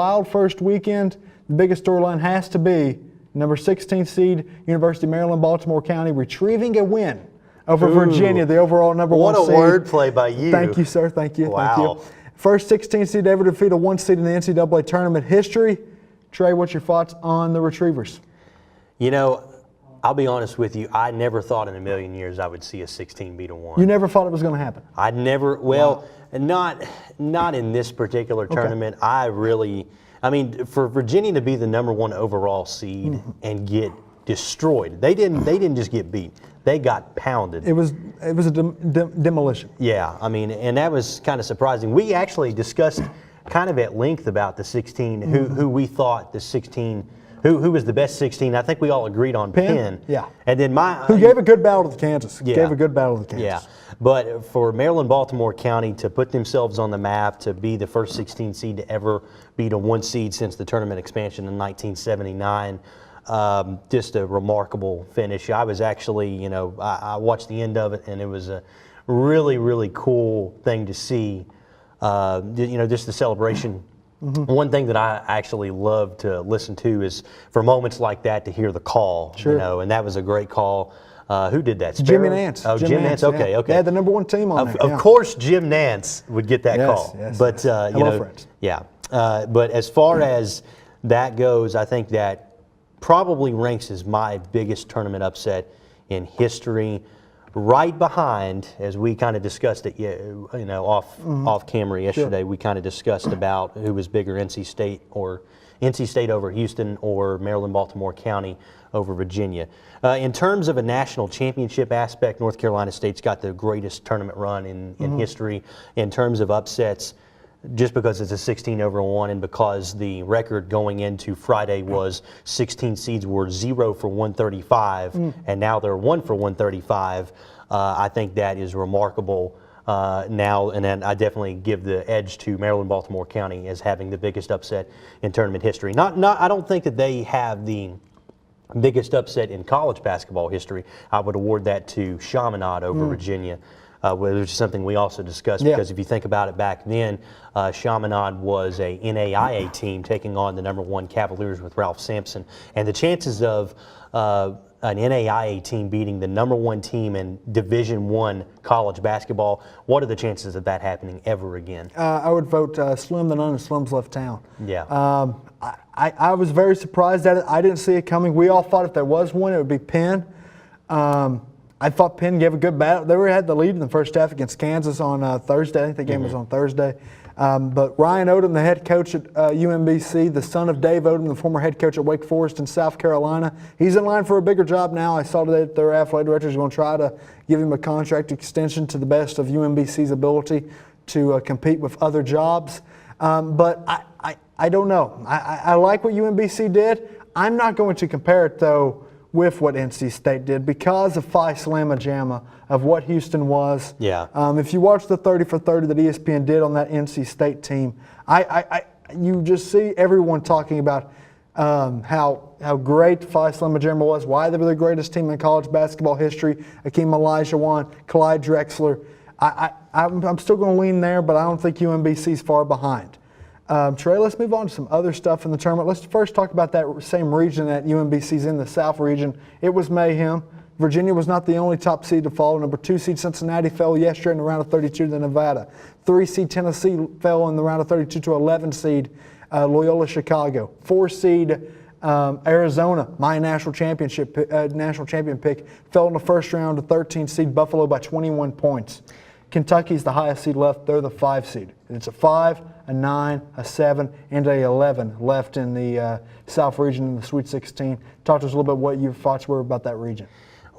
wild first weekend. The biggest storyline has to be number 16 seed University of Maryland, Baltimore County retrieving a win over Virginia, the overall number 1 seed. What a word play by you. Thank you, sir. Thank you. Wow. Thank you. First 16 seed ever to defeat a 1 seed in the NCAA tournament history. Trey, what's your thoughts on the Retrievers? You know, I'll be honest with you. I never thought in a million years I would see a 16 beat a 1. You never thought it was going to happen? I never. Well, not in this particular tournament. I mean, for Virginia to be the number 1 overall seed and get destroyed, they didn't just get beat. They got pounded. It was a demolition. Yeah, I mean, and that was kind of surprising. We actually discussed kind of at length about the 16, who we thought the 16. Who was the best 16? I think we all agreed on Penn. Yeah. And then who gave a good battle to Kansas. Yeah. Gave a good battle to Kansas. Yeah. But for Maryland, Baltimore County to put themselves on the map, to be the first 16 seed to ever beat a 1 seed since the tournament expansion in 1979, just a remarkable finish. I was actually, I watched the end of it, and it was a really, really cool thing to see. Just the celebration. One thing that I actually love to listen to is for moments like that to hear the call. Sure. And that was a great call. Who did that? Jimmy Nance. Oh, Jim Nance. Okay, yeah. okay. They had the number 1 team on there. Of course, Jim Nance would get that call. Yes, but hello, friends. Yeah. But as far as that goes, I think that probably ranks as my biggest tournament upset in history. Right behind, as we kind of discussed it, off camera yesterday, Sure. we kind of discussed about who was bigger, NC State over Houston or Maryland, Baltimore County over Virginia. In terms of a national championship aspect, North Carolina State's got the greatest tournament run in history. In terms of upsets, just because it's a 16-1 and because the record going into Friday was 16 seeds were 0 for 135 and now they're 1 for 135, I think that is remarkable now, and then I definitely give the edge to Maryland, Baltimore County as having the biggest upset in tournament history. I don't think that they have the biggest upset in college basketball history. I would award that to Chaminade over Virginia. Which is something we also discussed, because if you think about it back then, Chaminade was a NAIA team taking on the number 1 Cavaliers with Ralph Sampson. And the chances of an NAIA team beating the number 1 team in Division I college basketball, what are the chances of that happening ever again? I would vote slim to none, and Slim's left town. Yeah. I was very surprised at it. I didn't see it coming. We all thought if there was one, it would be Penn. I thought Penn gave a good battle. They had the lead in the first half against Kansas on Thursday. I think the game was on Thursday. But Ryan Odom, the head coach at UMBC, the son of Dave Odom, the former head coach at Wake Forest in South Carolina, he's in line for a bigger job now. I saw today that their athletic director is going to try to give him a contract extension to the best of UMBC's ability to compete with other jobs. But I don't know. I like what UMBC did. I'm not going to compare it, though, with what NC State did because of Phi Slamma Jamma of what Houston was. Yeah. If you watch the 30 for 30 that ESPN did on that NC State team, you just see everyone talking about how great Phi Slamma Jamma was, why they were the greatest team in college basketball history. Akeem Olajuwon, Clyde Drexler. I'm still going to lean there, but I don't think UMBC's far behind. Trey, let's move on to some other stuff in the tournament. Let's first talk about that same region that UMBC's in, the South region. It was mayhem. Virginia was not the only top seed to fall. Number 2 seed Cincinnati fell yesterday in the round of 32 to Nevada. 3 seed Tennessee fell in the round of 32 to 11 seed Loyola Chicago. 4 seed Arizona, my national champion pick, fell in the first round to 13 seed Buffalo by 21 points. Kentucky's the highest seed left. They're the 5 seed. It's a 5, a 9, a 7, and a 11 left in the South region in the Sweet 16. Talk to us a little bit what your thoughts were about that region.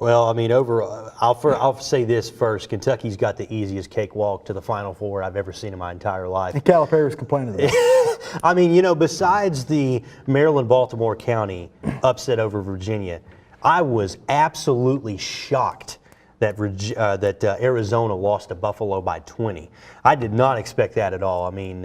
Well, I mean, I'll say this first. Kentucky's got the easiest cakewalk to the Final Four I've ever seen in my entire life. And Calipari's complaining of that. I mean, besides the Maryland-Baltimore County upset over Virginia, I was absolutely shocked that Arizona lost to Buffalo by 20. I did not expect that at all. I mean,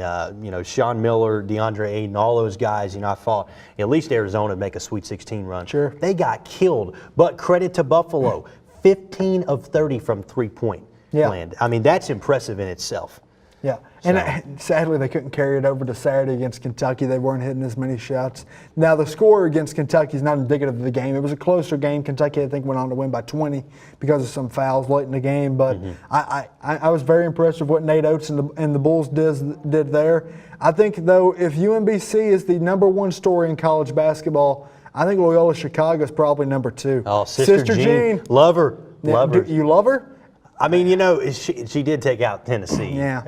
Sean Miller, DeAndre Ayton, all those guys, I thought at least Arizona would make a Sweet 16 run. Sure. They got killed, but credit to Buffalo, 15 of 30 from three-point land. I mean, that's impressive in itself. Yeah, and sadly they couldn't carry it over to Saturday against Kentucky. They weren't hitting as many shots. Now the score against Kentucky is not indicative of the game. It was a closer game. Kentucky, I think, went on to win by 20 because of some fouls late in the game. But I was very impressed with what Nate Oates and the Bulls did there. I think, though, if UMBC is the #1 story in college basketball, I think Loyola Chicago is probably #2. Oh, Sister Jean. Love her. Love her. You love her? I mean, she did take out Tennessee. Yeah.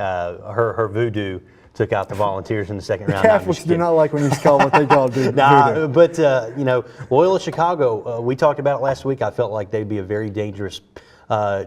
Her voodoo took out the Volunteers in the second round. Catholics do not like when you call what they call voodoo. Nah, but Loyola Chicago, we talked about it last week. I felt like they'd be a very dangerous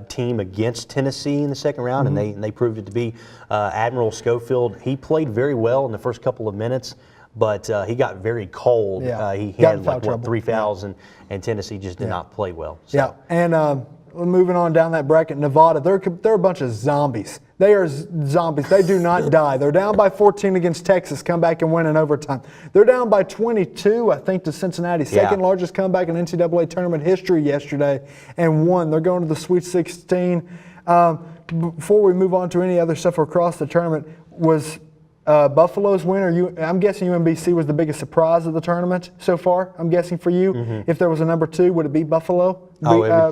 team against Tennessee in the second round, and they proved it to be. Admiral Schofield, he played very well in the first couple of minutes, but he got very cold. Yeah. He Got in had foul like trouble. 3 fouls, and Tennessee just did not play well. So. Yeah, and moving on down that bracket, Nevada, they're a bunch of zombies. They are zombies. They do not die. They're down by 14 against Texas, come back and win in overtime. They're down by 22, I think, to Cincinnati, second largest comeback in NCAA tournament history yesterday, and won. They're going to the Sweet 16. Before we move on to any other stuff across the tournament, was Buffalo's win, I'm guessing UMBC was the biggest surprise of the tournament so far. I'm guessing for you, if there was a #2, would it be Buffalo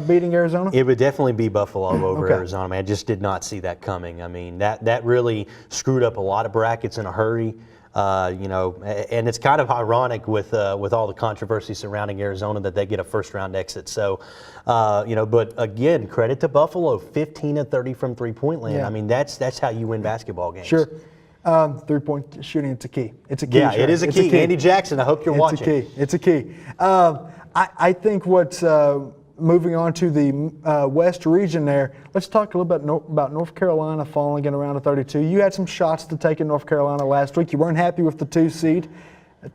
beating Arizona? It would definitely be Buffalo over Arizona. Man, I just did not see that coming. I mean, that really screwed up a lot of brackets in a hurry. And it's kind of ironic with all the controversy surrounding Arizona that they get a first-round exit. So, but again, credit to Buffalo, 15 of 30 from three-point land. Yeah. I mean, that's how you win basketball games. Sure. 3-point shooting, it's a key. It's a key. Yeah, it is a key. Andy Jackson, I hope you're watching. It's a key. I think what's moving on to the West region there, let's talk a little bit about North Carolina falling in around a 32. You had some shots to take in North Carolina last week. You weren't happy with the 2 seed.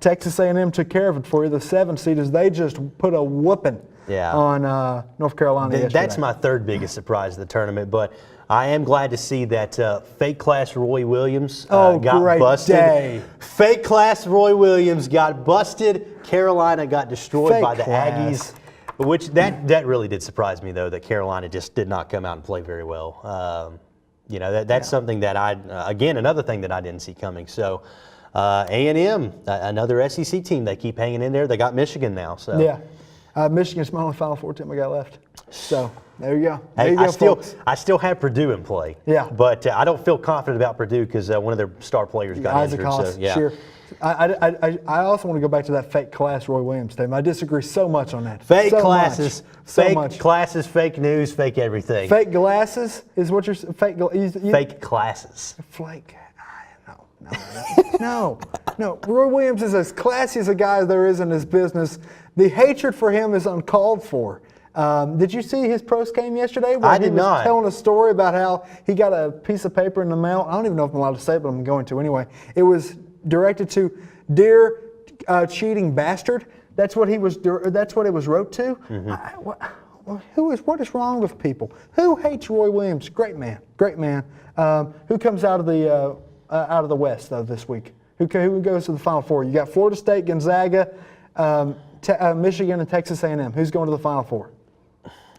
Texas A&M took care of it for you. The 7 seed is they just put a whooping on North Carolina yesterday. That's my third biggest surprise of the tournament, but I am glad to see that fake class Roy Williams got busted. Day. Fake class Roy Williams got busted. Carolina got destroyed Fake by the class. Aggies, which that really did surprise me, though, that Carolina just did not come out and play very well. That's something that another thing that I didn't see coming. So A&M, another SEC team, they keep hanging in there. They got Michigan now. So. Yeah. Michigan's my only Final Four team I got left. So there you go. There you go, folks. I still have Purdue in play. Yeah. But I don't feel confident about Purdue because one of their star players got Isaac injured. Hollis, So, yeah. sure. I also want to go back to that fake class Roy Williams statement. I disagree so much on that. Fake so classes, much. classes, fake news, fake everything. Fake glasses is what you're fake. Fake classes. Flake. No. Roy Williams is as classy as a guy as there is in his business. The hatred for him is uncalled for. Did you see his post game yesterday? Where I did not. He was telling a story about how he got a piece of paper in the mail. I don't even know if I'm allowed to say it, but I'm going to anyway. It was directed to "Dear cheating bastard." That's what he was. That's what it was wrote to. What is wrong with people? Who hates Roy Williams? Great man. Who comes out of the West though this week? Who goes to the Final Four? You got Florida State, Gonzaga, Michigan, and Texas A&M. Who's going to the Final Four?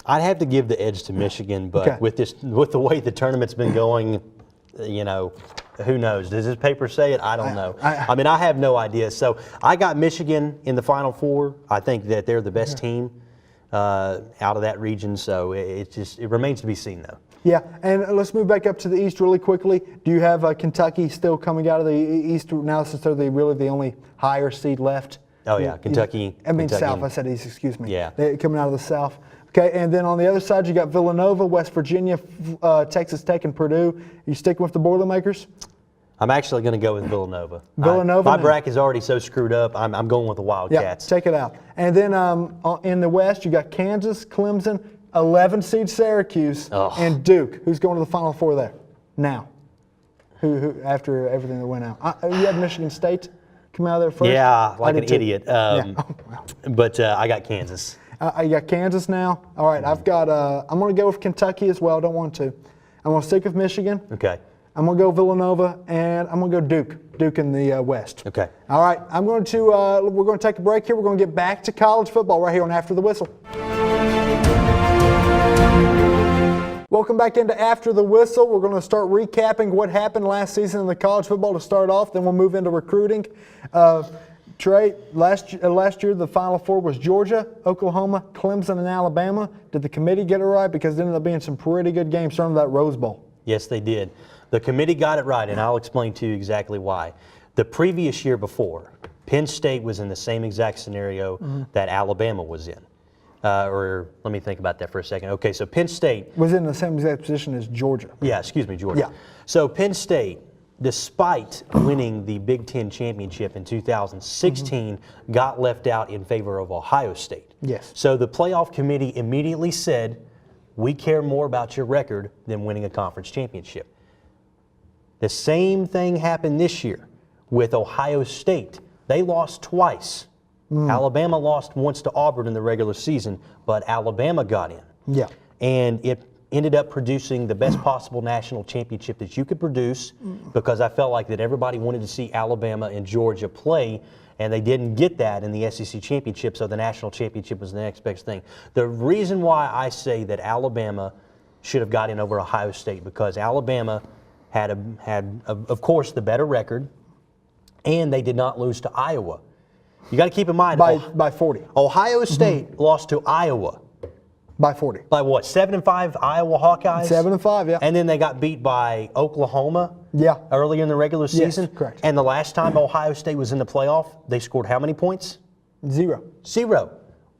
I'd have to give the edge to Michigan, but with the way the tournament's been going, who knows? Does this paper say it? I don't know. I mean, I have no idea. So I got Michigan in the Final Four. I think that they're the best team out of that region. So it remains to be seen, though. Yeah, and let's move back up to the East really quickly. Do you have Kentucky still coming out of the East now since they're really the only higher seed left? Oh, yeah, Kentucky. South. I said East, excuse me. Yeah. They're coming out of the South. Okay, and then on the other side, you got Villanova, West Virginia, Texas Tech, and Purdue. You sticking with the Boilermakers? I'm actually going to go with Villanova. Villanova? My bracket is already so screwed up. I'm going with the Wildcats. Yeah, check it out. And then in the West, you got Kansas, Clemson, 11 seed Syracuse, and Duke. Who's going to the Final Four there now? Who after everything that went out? You had Michigan State come out of there first? Yeah, like an idiot. Wow. But I got Kansas. You got Kansas now? All right, I've got, I'm going to go with Kentucky as well. I don't want to. I'm going to stick with Michigan. Okay. I'm going to go Villanova, and I'm going to go Duke. Duke in the West. Okay. All right, we're going to take a break here. We're going to get back to college football right here on After the Whistle. Welcome back into After the Whistle. We're going to start recapping what happened last season in the college football to start off. Then we'll move into recruiting. Trey, last year the Final Four was Georgia, Oklahoma, Clemson, and Alabama. Did the committee get it right? Because it ended up being some pretty good games starting with that Rose Bowl. Yes, they did. The committee got it right, and I'll explain to you exactly why. The previous year before, Penn State was in the same exact scenario that Alabama was in. Or let me think about that for a second. Okay, so Penn State was in the same exact position as Georgia. Yeah, excuse me, Georgia. Yeah. So Penn State, despite winning the Big Ten championship in 2016, got left out in favor of Ohio State. Yes. So the playoff committee immediately said, we care more about your record than winning a conference championship. The same thing happened this year with Ohio State. They lost twice. Alabama lost once to Auburn in the regular season, but Alabama got in. Yeah. And it ended up producing the best possible national championship that you could produce, because I felt like that everybody wanted to see Alabama and Georgia play, and they didn't get that in the SEC championship, so the national championship was the next best thing. The reason why I say that Alabama should have got in over Ohio State, because Alabama had of course, the better record, and they did not lose to Iowa. You got to keep in mind, By 40. Ohio State lost to Iowa. By 40. By what, 7-5 Iowa Hawkeyes? 7-5, yeah. And then they got beat by Oklahoma earlier in the regular season? Yes, correct. And the last time Ohio State was in the playoff, they scored how many points? 0. 0.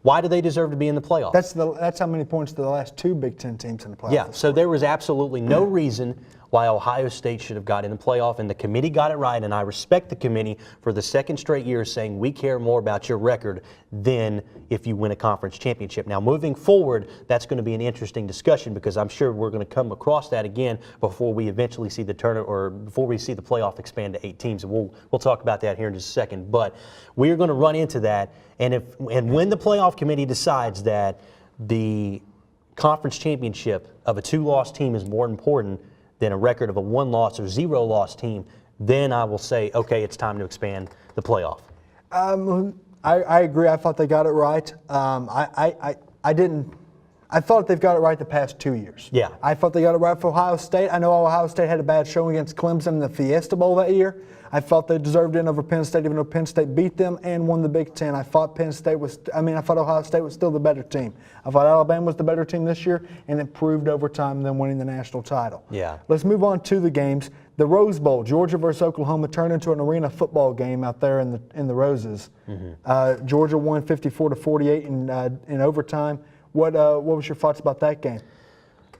Why do they deserve to be in the playoff? That's how many points the last two Big Ten teams in the playoff. Yeah, so there was absolutely no reason why Ohio State should have got in the playoff, and the committee got it right, and I respect the committee for the second straight year saying we care more about your record than if you win a conference championship. Now, moving forward, that's going to be an interesting discussion, because I'm sure we're going to come across that again before we eventually see the tournament, or before we see the playoff expand to 8 teams, and we'll talk about that here in just a second. But we are going to run into that, and when the playoff committee decides that the conference championship of a 2-loss team is more important than a record of a 1-loss or 0-loss team, then I will say, okay, it's time to expand the playoff. I agree. I thought they got it right. I didn't. I thought they've got it right the past 2 years. Yeah. I thought they got it right for Ohio State. I know Ohio State had a bad showing against Clemson in the Fiesta Bowl that year. I felt they deserved it over Penn State, even though Penn State beat them and won the Big Ten. I thought I thought Ohio State was still the better team. I thought Alabama was the better team this year, and it proved over time them winning the national title. Yeah. Let's move on to the games. The Rose Bowl, Georgia versus Oklahoma, turned into an arena football game out there in the Roses. Georgia won 54-48 in overtime. What was your thoughts about that game?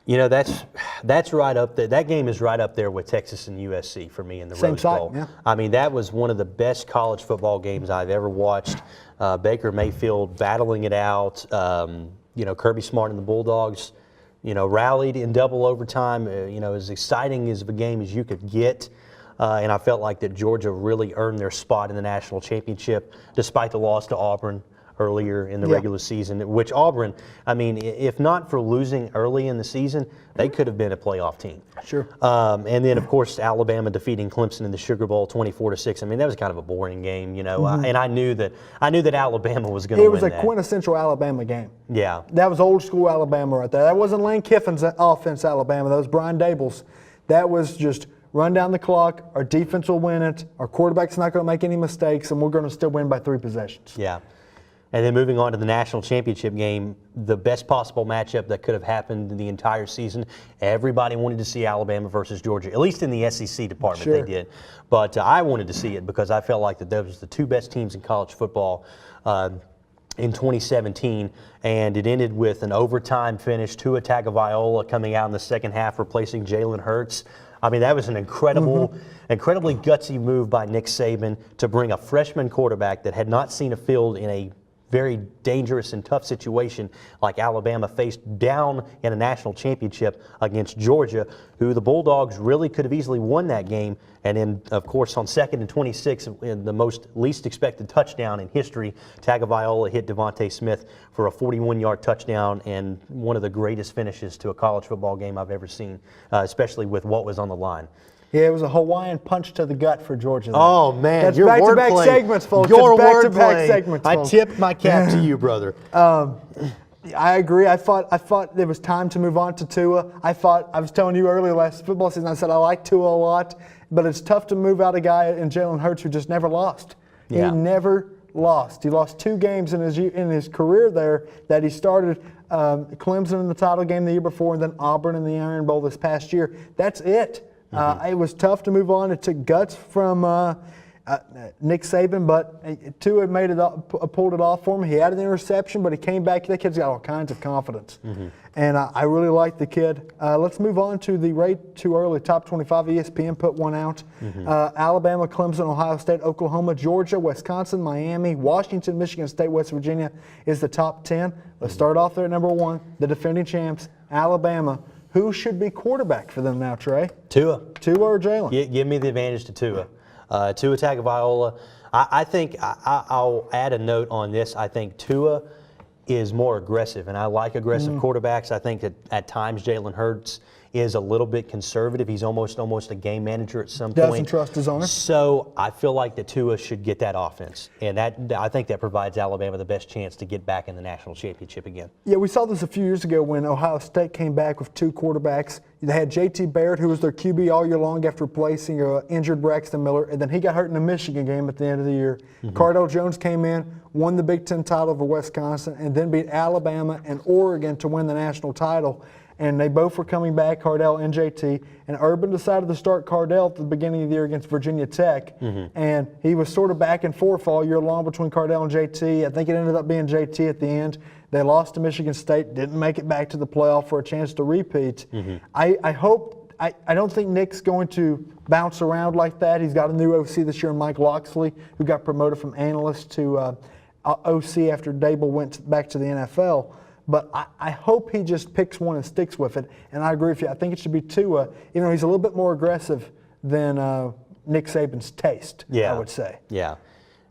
You know, that's right up there. That game is right up there with Texas and USC for me in the Rose Bowl. Yeah. I mean, that was one of the best college football games I've ever watched. Baker Mayfield battling it out. Kirby Smart and the Bulldogs, rallied in double overtime. As exciting as of a game as you could get. And I felt like that Georgia really earned their spot in the national championship, despite the loss to Auburn earlier in the regular season, which Auburn, I mean, if not for losing early in the season, they could have been a playoff team. Sure. And then, of course, Alabama defeating Clemson in the Sugar Bowl 24-6. I mean, that was kind of a boring game, and I knew that Alabama was going to win that. It was a quintessential Alabama game. Yeah. That was old school Alabama right there. That wasn't Lane Kiffin's offense, Alabama. That was Brian Dable's. That was just run down the clock. Our defense will win it. Our quarterback's not going to make any mistakes, and we're going to still win by 3 possessions. Yeah. And then moving on to the national championship game, the best possible matchup that could have happened in the entire season. Everybody wanted to see Alabama versus Georgia, at least in the SEC department they did. But I wanted to see it because I felt like that those were the 2 best teams in college football in 2017. And it ended with an overtime finish, Tua Tagovailoa coming out in the second half, replacing Jalen Hurts. I mean, that was an incredibly gutsy move by Nick Saban to bring a freshman quarterback that had not seen a field in a very dangerous and tough situation like Alabama faced down in a national championship against Georgia, who the Bulldogs really could have easily won that game. And then, of course, on 2nd and 26, in the least expected touchdown in history, Tagovailoa hit Devontae Smith for a 41-yard touchdown and one of the greatest finishes to a college football game I've ever seen, especially with what was on the line. Yeah, it was a Hawaiian punch to the gut for Georgia. Oh, man. That's your back-to-back segments, folks. Your back-to-back wordplay. segments, folks. I tip my cap to you, brother. I agree. I thought there was time to move on to Tua. I was telling you earlier last football season, I said I like Tua a lot, but it's tough to move out a guy in Jalen Hurts who just never lost. Yeah. He never lost. He lost 2 games in his career there that he started. Clemson in the title game the year before, and then Auburn in the Iron Bowl this past year. That's it. It was tough to move on. It took guts from Nick Saban, but Tua pulled it off for him. He had an interception, but he came back. That kid's got all kinds of confidence. And I really like the kid. Let's move on to the rate too early top 25. ESPN put one out. Alabama, Clemson, Ohio State, Oklahoma, Georgia, Wisconsin, Miami, Washington, Michigan State, West Virginia is the top 10. Let's start off there at number 1, the defending champs, Alabama. Who should be quarterback for them now, Trey? Tua. Tua or Jalen? Give me the advantage to Tua. Tua Tagovailoa. I think I'll add a note on this. I think Tua is more aggressive, and I like aggressive quarterbacks. I think that at times Jalen Hurts is a little bit conservative. He's almost a game manager at some point. Doesn't trust his arm. So I feel like the Tua should get that offense, and I think that provides Alabama the best chance to get back in the national championship again. Yeah, we saw this a few years ago when Ohio State came back with 2 quarterbacks. They had J.T. Barrett, who was their QB all year long after replacing injured Braxton Miller, and then he got hurt in the Michigan game at the end of the year. Cardale Jones came in, won the Big Ten title over Wisconsin, and then beat Alabama and Oregon to win the national title. And they both were coming back, Cardale and JT. And Urban decided to start Cardale at the beginning of the year against Virginia Tech. And he was sort of back and forth all year long between Cardale and JT. I think it ended up being JT at the end. They lost to Michigan State, didn't make it back to the playoff for a chance to repeat. I don't think Nick's going to bounce around like that. He's got a new OC this year, Mike Loxley, who got promoted from analyst to OC after Dable went back to the NFL. But I hope he just picks one and sticks with it. And I agree with you. I think it should be Tua. You know, he's a little bit more aggressive than Nick Saban's taste, I would say. Yeah.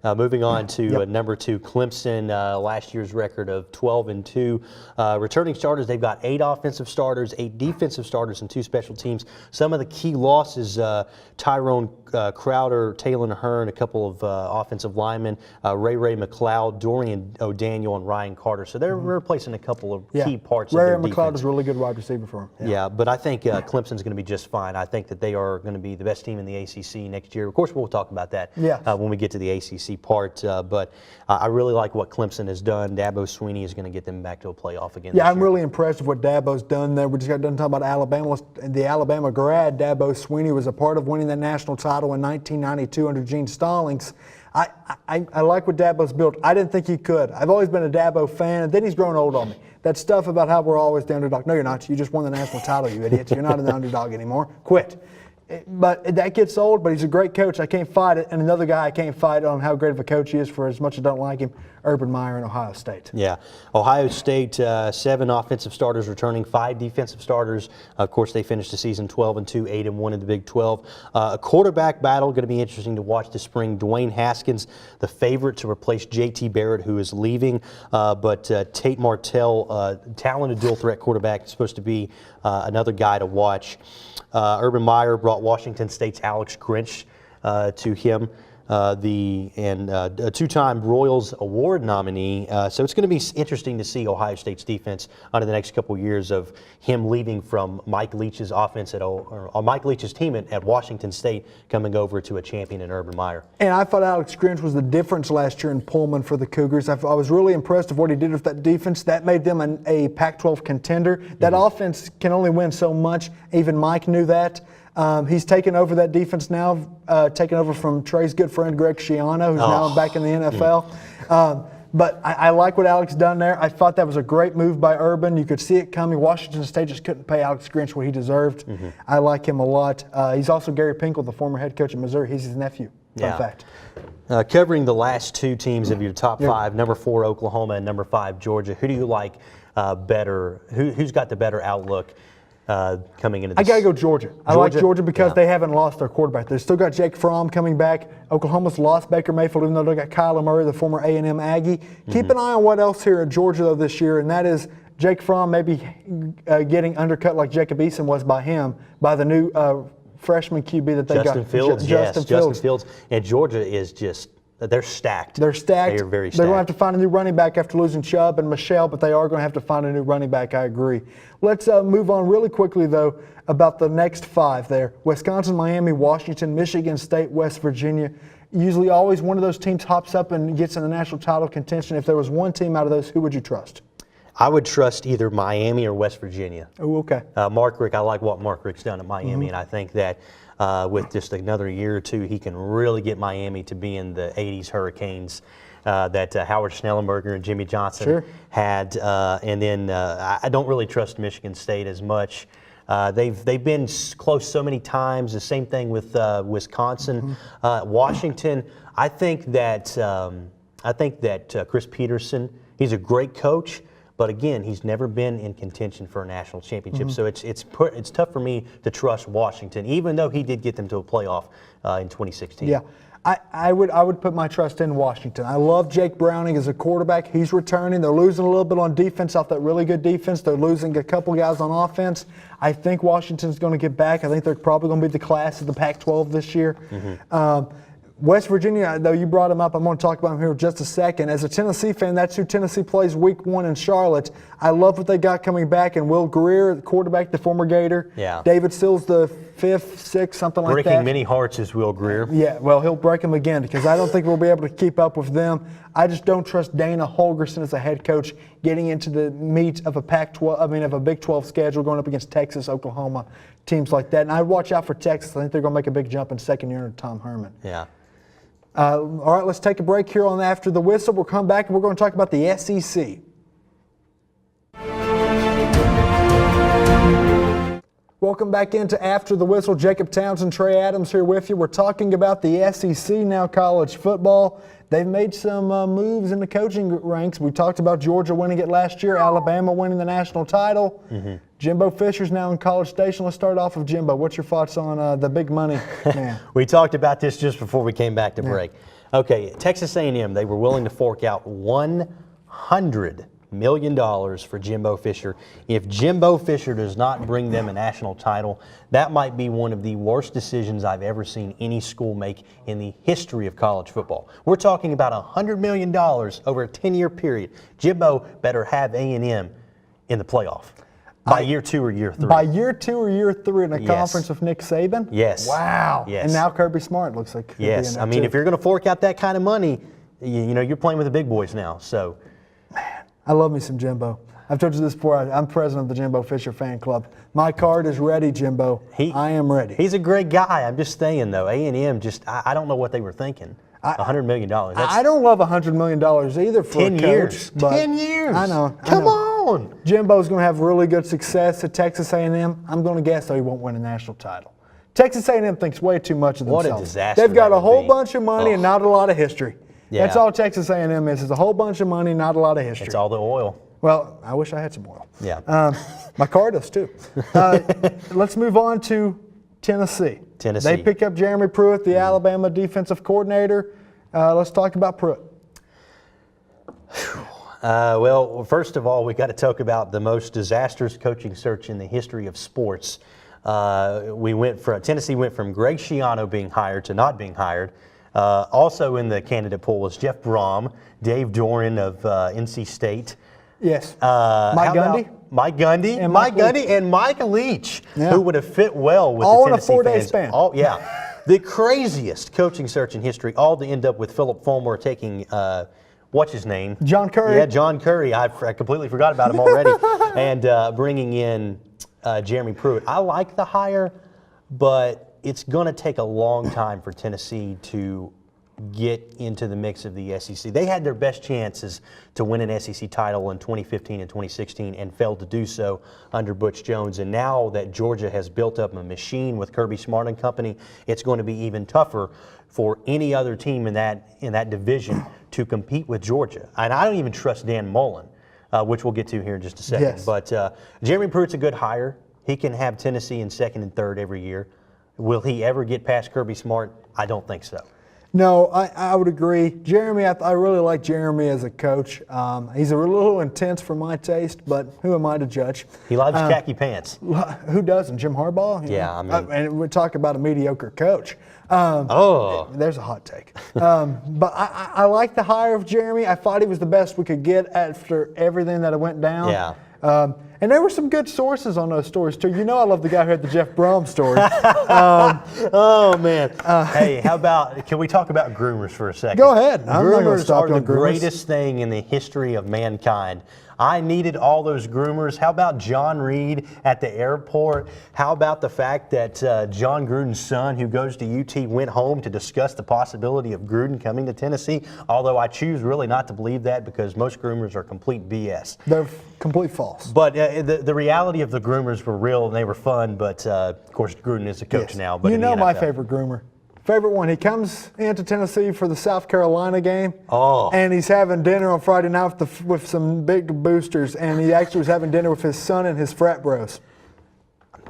Moving on to number 2, Clemson, last year's record of 12-2. Returning starters, they've got 8 offensive starters, 8 defensive starters, and 2 special teams. Some of the key losses, Tyrone Crowder, Taylor Hearn, a couple of offensive linemen, Ray McLeod, Dorian O'Daniel, and Ryan Carter. So they're replacing a couple of key parts of their defense. Ray McLeod is a really good wide receiver for him. Yeah, but I think Clemson's going to be just fine. I think that they are going to be the best team in the ACC next year. Of course, we'll talk about that when we get to the ACC part, but I really like what Clemson has done. Dabo Swinney is going to get them back to a playoff again. Yeah, I'm really impressed with what Dabo's done there. We just got done talking about Alabama. The Alabama grad, Dabo Swinney, was a part of winning that national title in 1992 under Gene Stallings. I like what Dabo's built. I didn't think he could. I've always been a Dabo fan, and then he's grown old on me. That stuff about how we're always the underdog. No, you're not. You just won the national title, you idiot. You're not an underdog anymore. Quit. But that gets old, but he's a great coach. I can't fight it. And another guy I can't fight on how great of a coach he is for as much as I don't like him, Urban Meyer in Ohio State. Yeah. Ohio State, 7 offensive starters returning, 5 defensive starters. Of course, they finished the season 12-2, 8-1 in the Big 12. A quarterback battle going to be interesting to watch this spring. Dwayne Haskins, the favorite to replace J.T. Barrett, who is leaving. But Tate Martell, talented dual threat quarterback, is supposed to be another guy to watch. Urban Meyer brought Washington State's Alex Grinch to him, a 2-time Royals Award nominee. So it's going to be interesting to see Ohio State's defense under the next couple of years of him leaving from Mike Leach's offense or Mike Leach's team at Washington State, coming over to a champion in Urban Meyer. And I thought Alex Grinch was the difference last year in Pullman for the Cougars. I was really impressed with what he did with that defense. That made them a Pac-12 contender. That offense can only win so much. Even Mike knew that. He's taken over that defense now, taken over from Trey's good friend Greg Schiano, who's now back in the NFL. But I like what Alex done there. I thought that was a great move by Urban. You could see it coming. Washington State just couldn't pay Alex Grinch what he deserved. I like him a lot. He's also Gary Pinkel, the former head coach at Missouri. He's his nephew. Fun fact. Covering the last 2 teams of your top 5, number 4 Oklahoma and number 5 Georgia. Who do you like better? Who's got the better outlook coming into this? I got to go Georgia. I like Georgia because they haven't lost their quarterback. They've still got Jake Fromm coming back. Oklahoma's lost Baker Mayfield, even though they got Kyler Murray, the former A&M Aggie. Keep an eye on what else here in Georgia, though, this year, and that is Jake Fromm maybe getting undercut like Jacob Eason was by the new freshman QB that they got. Justin Fields. And Georgia is just They're stacked. They're stacked. They are very stacked. They're going to have to find a new running back after losing Chubb and Michelle, but they are going to have to find a new running back. I agree. Let's move on really quickly, though, about the next 5 there. Wisconsin, Miami, Washington, Michigan State, West Virginia. Usually always one of those teams hops up and gets in the national title contention. If there was one team out of those, who would you trust? I would trust either Miami or West Virginia. Oh, okay. Mark Richt, I like what Mark Richt's done at Miami, and I think that with just another year or two, he can really get Miami to be in the 80s Hurricanes that Howard Schnellenberger and Jimmy Johnson had. And then I don't really trust Michigan State as much. They've been close so many times. The same thing with Wisconsin, Washington. I think that Chris Peterson, he's a great coach. But again, he's never been in contention for a national championship, so it's tough for me to trust Washington, even though he did get them to a playoff in 2016. Yeah, I would put my trust in Washington. I love Jake Browning as a quarterback. He's returning. They're losing a little bit on defense off that really good defense. They're losing a couple guys on offense. I think Washington's going to get back. I think they're probably going to be the class of the Pac-12 this year. West Virginia, though you brought them up, I'm going to talk about them here in just a second. As a Tennessee fan, that's who Tennessee plays week 1 in Charlotte. I love what they got coming back. And Will Greer, the quarterback, the former Gator. Yeah. David Sills, the 5th, 6th, something like that. Breaking many hearts is Will Greer. Yeah, well, he'll break them again because I don't think we'll be able to keep up with them. I just don't trust Dana Holgerson as a head coach getting into the meat of a of a Big 12 schedule, going up against Texas, Oklahoma, teams like that. And I'd watch out for Texas. I think they're going to make a big jump in second year under Tom Herman. Yeah. All right, let's take a break here on After the Whistle. We'll come back and we're going to talk about the SEC. Welcome back into After the Whistle. Jacob Townsend, Trey Adams here with you. We're talking about the SEC now, college football. They've made some moves in the coaching ranks. We talked about Georgia winning it last year, Alabama winning the national title. Jimbo Fisher's now in College Station. Let's start off with Jimbo. What's your thoughts on the big money man? We talked about this just before we came back to break. Okay, Texas A&M, they were willing to fork out $100 million for Jimbo Fisher. If Jimbo Fisher does not bring them a national title, that might be one of the worst decisions I've ever seen any school make in the history of college football. We're talking about $100 million over a 10-year period. Jimbo better have A&M in the playoff. By year 2 or year 3. By year 2 or year 3 in a conference with Nick Saban? Yes. Wow. Yes. And now Kirby Smart looks like. Yes. I mean, if you're going to fork out that kind of money, you know, you're playing with the big boys now. So, man, I love me some Jimbo. I've told you this before. I'm president of the Jimbo Fisher fan club. My card is ready, Jimbo. I am ready. He's a great guy. I'm just saying, though, A&M I don't know what they were thinking. $100 million. I don't love $100 million either for 10 a coach. years. But 10 years. I know. Come on. Jimbo's going to have really good success at Texas A&M. I'm going to guess, though, he won't win a national title. Texas A&M thinks way too much of themselves. What a disaster. They've got that a whole would be. bunch of money and not a lot of history. Yeah. That's all Texas A&M is a whole bunch of money, not a lot of history. It's all the oil. Well, I wish I had some oil. Yeah. My car does too. Let's move on to Tennessee. Tennessee. They pick up Jeremy Pruitt, the Alabama defensive coordinator. Let's talk about Pruitt. Well, first of all, we got to talk about the most disastrous coaching search in the history of sports. Tennessee went from Greg Schiano being hired to not being hired. Also in the candidate pool was Jeff Brom, Dave Doran of NC State. Yes. Mike Gundy. Mike Gundy. And Mike Gundy and Mike Leach, who would have fit well with all the Tennessee in a 4-day fans. span. Oh, yeah. The craziest coaching search in history, all to end up with Philip Fulmer taking, what's his name? John Curry. Yeah, John Curry. I completely forgot about him already. And bringing in Jeremy Pruitt. I like the hire, but it's going to take a long time for Tennessee to get into the mix of the SEC. They had their best chances to win an SEC title in 2015 and 2016 and failed to do so under Butch Jones. And now that Georgia has built up a machine with Kirby Smart and company, it's going to be even tougher for any other team in that division to compete with Georgia. And I don't even trust Dan Mullen, which we'll get to here in just a second. Yes. But Jeremy Pruitt's a good hire. He can have Tennessee in second and third every year. Will he ever get past Kirby Smart? I don't think so. No, I would agree. Jeremy, I really like Jeremy as a coach. He's a little intense for my taste, but who am I to judge? He loves khaki pants. Who doesn't? Jim Harbaugh? Yeah, I mean. And we're talking about a mediocre coach. There's a hot take. But I like the hire of Jeremy. I thought he was the best we could get after everything that went down. Yeah. And there were some good sources on those stories, too. You know I love the guy who had the Jeff Brom story. Oh, man. Hey, can we talk about groomers for a second? Go ahead. I'm not gonna Groomers stop are you the on groomers. greatest thing in the history of mankind. I needed all those groomers. How about John Reed at the airport? How about the fact that John Gruden's son, who goes to UT, went home to discuss the possibility of Gruden coming to Tennessee? Although I choose really not to believe that because most groomers are complete BS. They're complete false. But the reality of the groomers were real and they were fun. But of course, Gruden is a coach now. But you in the know my NFL. favorite groomer. Favorite one. He comes into Tennessee for the South Carolina game. Oh. And he's having dinner on Friday night with some big boosters. And he actually was having dinner with his son and his frat bros.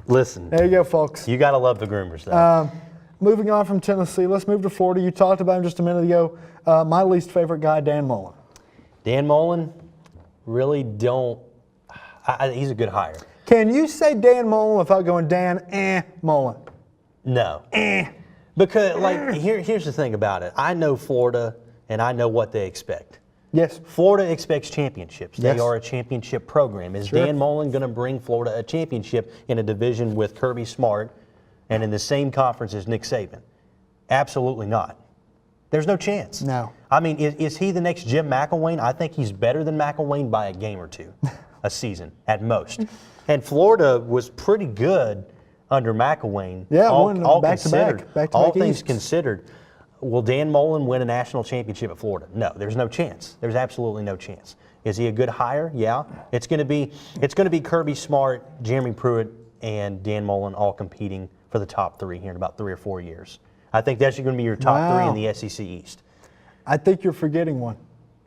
Listen. There you go, folks. You got to love the groomers, though. Moving on from Tennessee, let's move to Florida. You talked about him just a minute ago. My least favorite guy, Dan Mullen. Dan Mullen, really don't. He's a good hire. Can you say Dan Mullen without going Dan Mullen? No. Because, here's the thing about it. I know Florida, and I know what they expect. Yes. Florida expects championships. They Yes. are a championship program. Is Sure. Dan Mullen going to bring Florida a championship in a division with Kirby Smart and in the same conference as Nick Saban? Absolutely not. There's no chance. No. I mean, is he the next Jim McElwain? I think he's better than McElwain by a game or two a season at most. And Florida was pretty good under McElwain. Yeah, all won considered. back-to-back All things Easts. considered. Will Dan Mullen win a national championship at Florida? No, there's no chance. There's absolutely no chance. Is he a good hire? Yeah. It's going to be Kirby Smart, Jeremy Pruitt, and Dan Mullen all competing for the top three here in about 3 or 4 years. I think that's going to be your top three in the SEC East. I think you're forgetting one.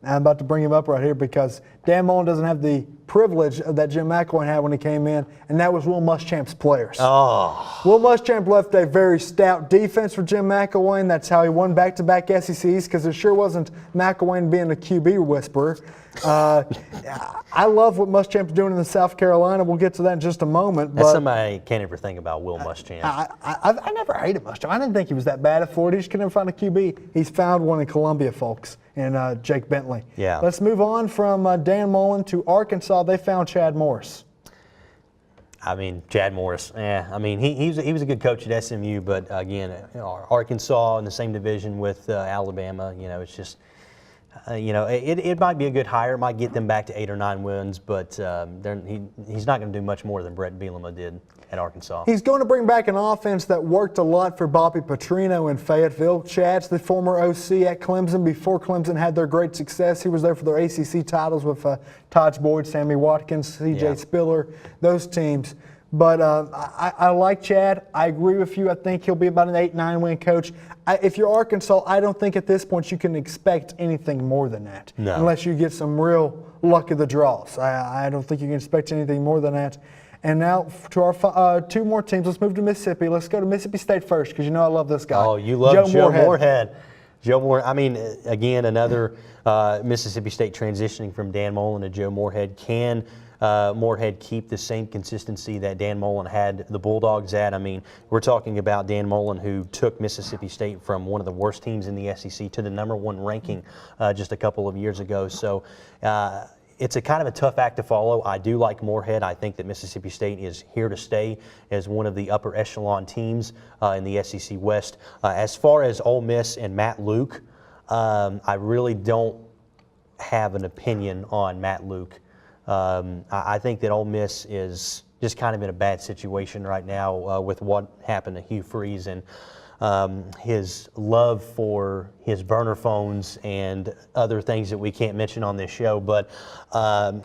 I'm about to bring him up right here because Dan Mullen doesn't have the privilege that Jim McElwain had when he came in, and that was Will Muschamp's players. Oh. Will Muschamp left a very stout defense for Jim McElwain. That's how he won back-to-back SECs because it sure wasn't McElwain being a QB whisperer. I love what Muschamp's doing in South Carolina. We'll get to that in just a moment. That's But somebody I can't ever think about, Will Muschamp. I never hated Muschamp. I didn't think he was that bad at Florida. He just couldn't find a QB. He's found one in Columbia, folks, and Jake Bentley. Yeah. Let's move on from Dan Mullen to Arkansas. They found Chad Morris. I mean, Chad Morris. I mean, he was a good coach at SMU, but again, Arkansas in the same division with Alabama. It's just. It might be a good hire. It might get them back to 8 or 9 wins, but he's not going to do much more than Brett Bielema did at Arkansas. He's going to bring back an offense that worked a lot for Bobby Petrino in Fayetteville. Chad's the former OC at Clemson before Clemson had their great success. He was there for their ACC titles with Taj Boyd, Sammy Watkins, C.J. Spiller, those teams. But I like Chad. I agree with you. I think he'll be about an 8-9 win coach. If you're Arkansas, I don't think at this point you can expect anything more than that. No. Unless you get some real luck of the draws. I don't think you can expect anything more than that. And now to our 2 more teams. Let's move to Mississippi. Let's go to Mississippi State first because you know I love this guy. Oh, you love Joe Moorhead. Joe Moore. I mean, again, another Mississippi State transitioning from Dan Mullen to Joe Moorhead. Can Moorhead keep the same consistency that Dan Mullen had the Bulldogs at? I mean, we're talking about Dan Mullen, who took Mississippi State from one of the worst teams in the SEC to the #1 ranking just a couple of years ago. So it's a kind of a tough act to follow. I do like Moorhead. I think that Mississippi State is here to stay as one of the upper echelon teams in the SEC West. As far as Ole Miss and Matt Luke, I really don't have an opinion on Matt Luke. I think that Ole Miss is just kind of in a bad situation right now with what happened to Hugh Freeze and his love for his burner phones and other things that we can't mention on this show. But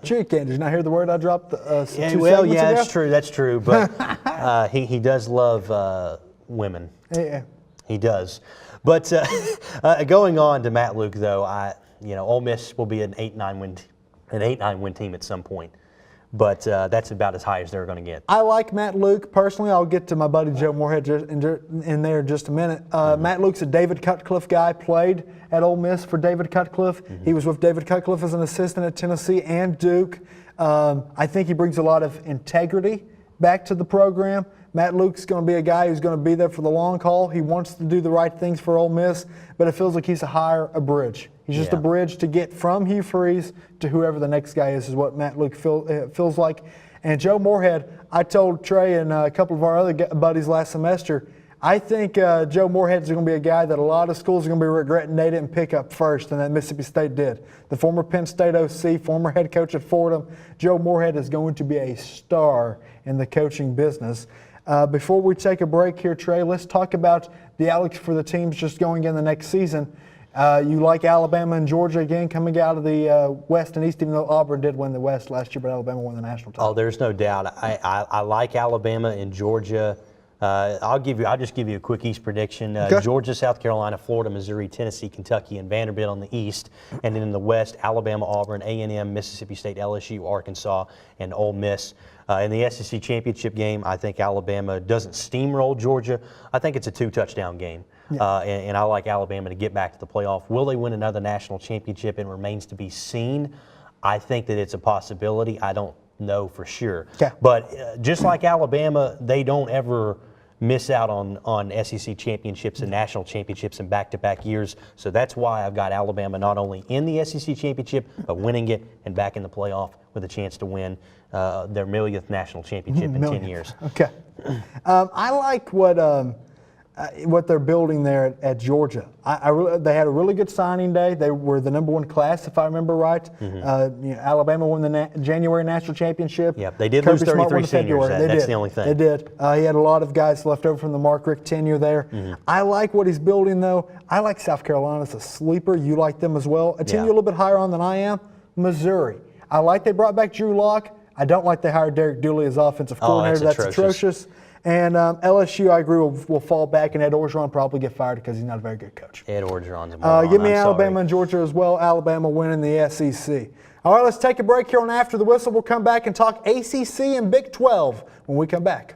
Sure you can. Did you not hear the word I dropped 2 segments ago? that's true. But he does love women. Yeah. He does. But going on to Matt Luke, though, Ole Miss will be an 8-9 win team at some point. but that's about as high as they're going to get. I like Matt Luke personally. I'll get to my buddy Joe Moorhead in there in just a minute. Matt Luke's a David Cutcliffe guy, played at Ole Miss for David Cutcliffe. He was with David Cutcliffe as an assistant at Tennessee and Duke. I think he brings a lot of integrity back to the program. Matt Luke's going to be a guy who's going to be there for the long haul. He wants to do the right things for Ole Miss, but it feels like he's a bridge. He's just a bridge to get from Hugh Freeze to whoever the next guy is what Matt Luke feels like. And Joe Moorhead, I told Trey and a couple of our other buddies last semester, I think Joe Moorhead is going to be a guy that a lot of schools are going to be regretting they didn't pick up first, and that Mississippi State did. The former Penn State OC, former head coach at Fordham, Joe Moorhead is going to be a star in the coaching business. Before we take a break here, Trey, let's talk about the outlook for the teams just going in the next season. You like Alabama and Georgia again coming out of the West and East, even though Auburn did win the West last year, but Alabama won the national title. Oh, there's no doubt. I like Alabama and Georgia. I'll just give you a quick East prediction. Okay. Georgia, South Carolina, Florida, Missouri, Tennessee, Kentucky, and Vanderbilt on the East. And then in the West, Alabama, Auburn, A&M, Mississippi State, LSU, Arkansas, and Ole Miss. In the SEC championship game, I think Alabama doesn't steamroll Georgia. I think it's a 2-touchdown game. Yeah. And I like Alabama to get back to the playoff. Will they win another national championship? It remains to be seen. I think that it's a possibility. I don't know for sure. Okay. But just like Alabama, they don't ever miss out on SEC championships and national championships in back-to-back years. So that's why I've got Alabama not only in the SEC championship, but winning it and back in the playoff with a chance to win their millionth national championship in 10 years. Okay. I like what they're building there at Georgia. They had a really good signing day. They were the #1 class, if I remember right. Alabama won the January national championship. Yep, they did lose 33 seniors. That's the only thing. They did. He had a lot of guys left over from the Mark Richt tenure there. I like what he's building, though. I like South Carolina as a sleeper. You like them as well. A team you're a little bit higher on than I am, Missouri. I like they brought back Drew Lock. I don't like they hired Derek Dooley as offensive coordinator. That's atrocious. And LSU, I agree, will fall back, and Ed Orgeron probably get fired because he's not a very good coach. Ed Orgeron's a moron. Give me Alabama and Georgia as well. Alabama winning the SEC. All right, let's take a break here on After the Whistle. We'll come back and talk ACC and Big 12 when we come back.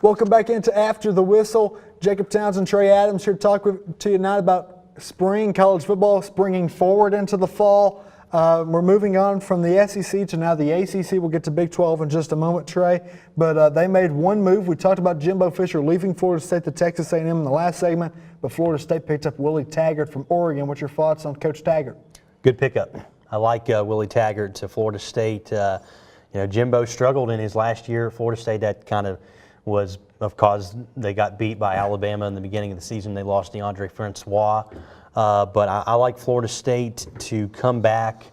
Welcome back into After the Whistle. Jacob Townsend, Trey Adams here to talk to you tonight about spring college football, springing forward into the fall. We're moving on from the SEC to now the ACC. We'll get to Big 12 in just a moment, Trey. But they made one move. We talked about Jimbo Fisher leaving Florida State to Texas A&M in the last segment, but Florida State picked up Willie Taggart from Oregon. What's your thoughts on Coach Taggart? Good pickup. I like Willie Taggart to Florida State. Jimbo struggled in his last year at Florida State. That kind of was because they got beat by Alabama in the beginning of the season. They lost DeAndre Francois. But I like Florida State to come back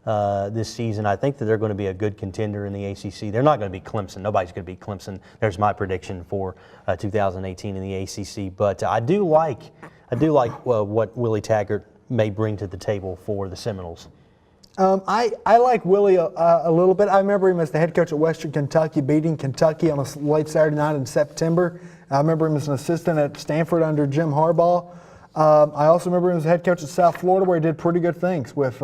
this season. I think that they're going to be a good contender in the ACC. They're not going to be Clemson. Nobody's going to beat Clemson. There's my prediction for 2018 in the ACC. But I do like what Willie Taggart may bring to the table for the Seminoles. I like Willie a little bit. I remember him as the head coach at Western Kentucky, beating Kentucky on a late Saturday night in September. I remember him as an assistant at Stanford under Jim Harbaugh. I also remember him as head coach at South Florida, where he did pretty good things with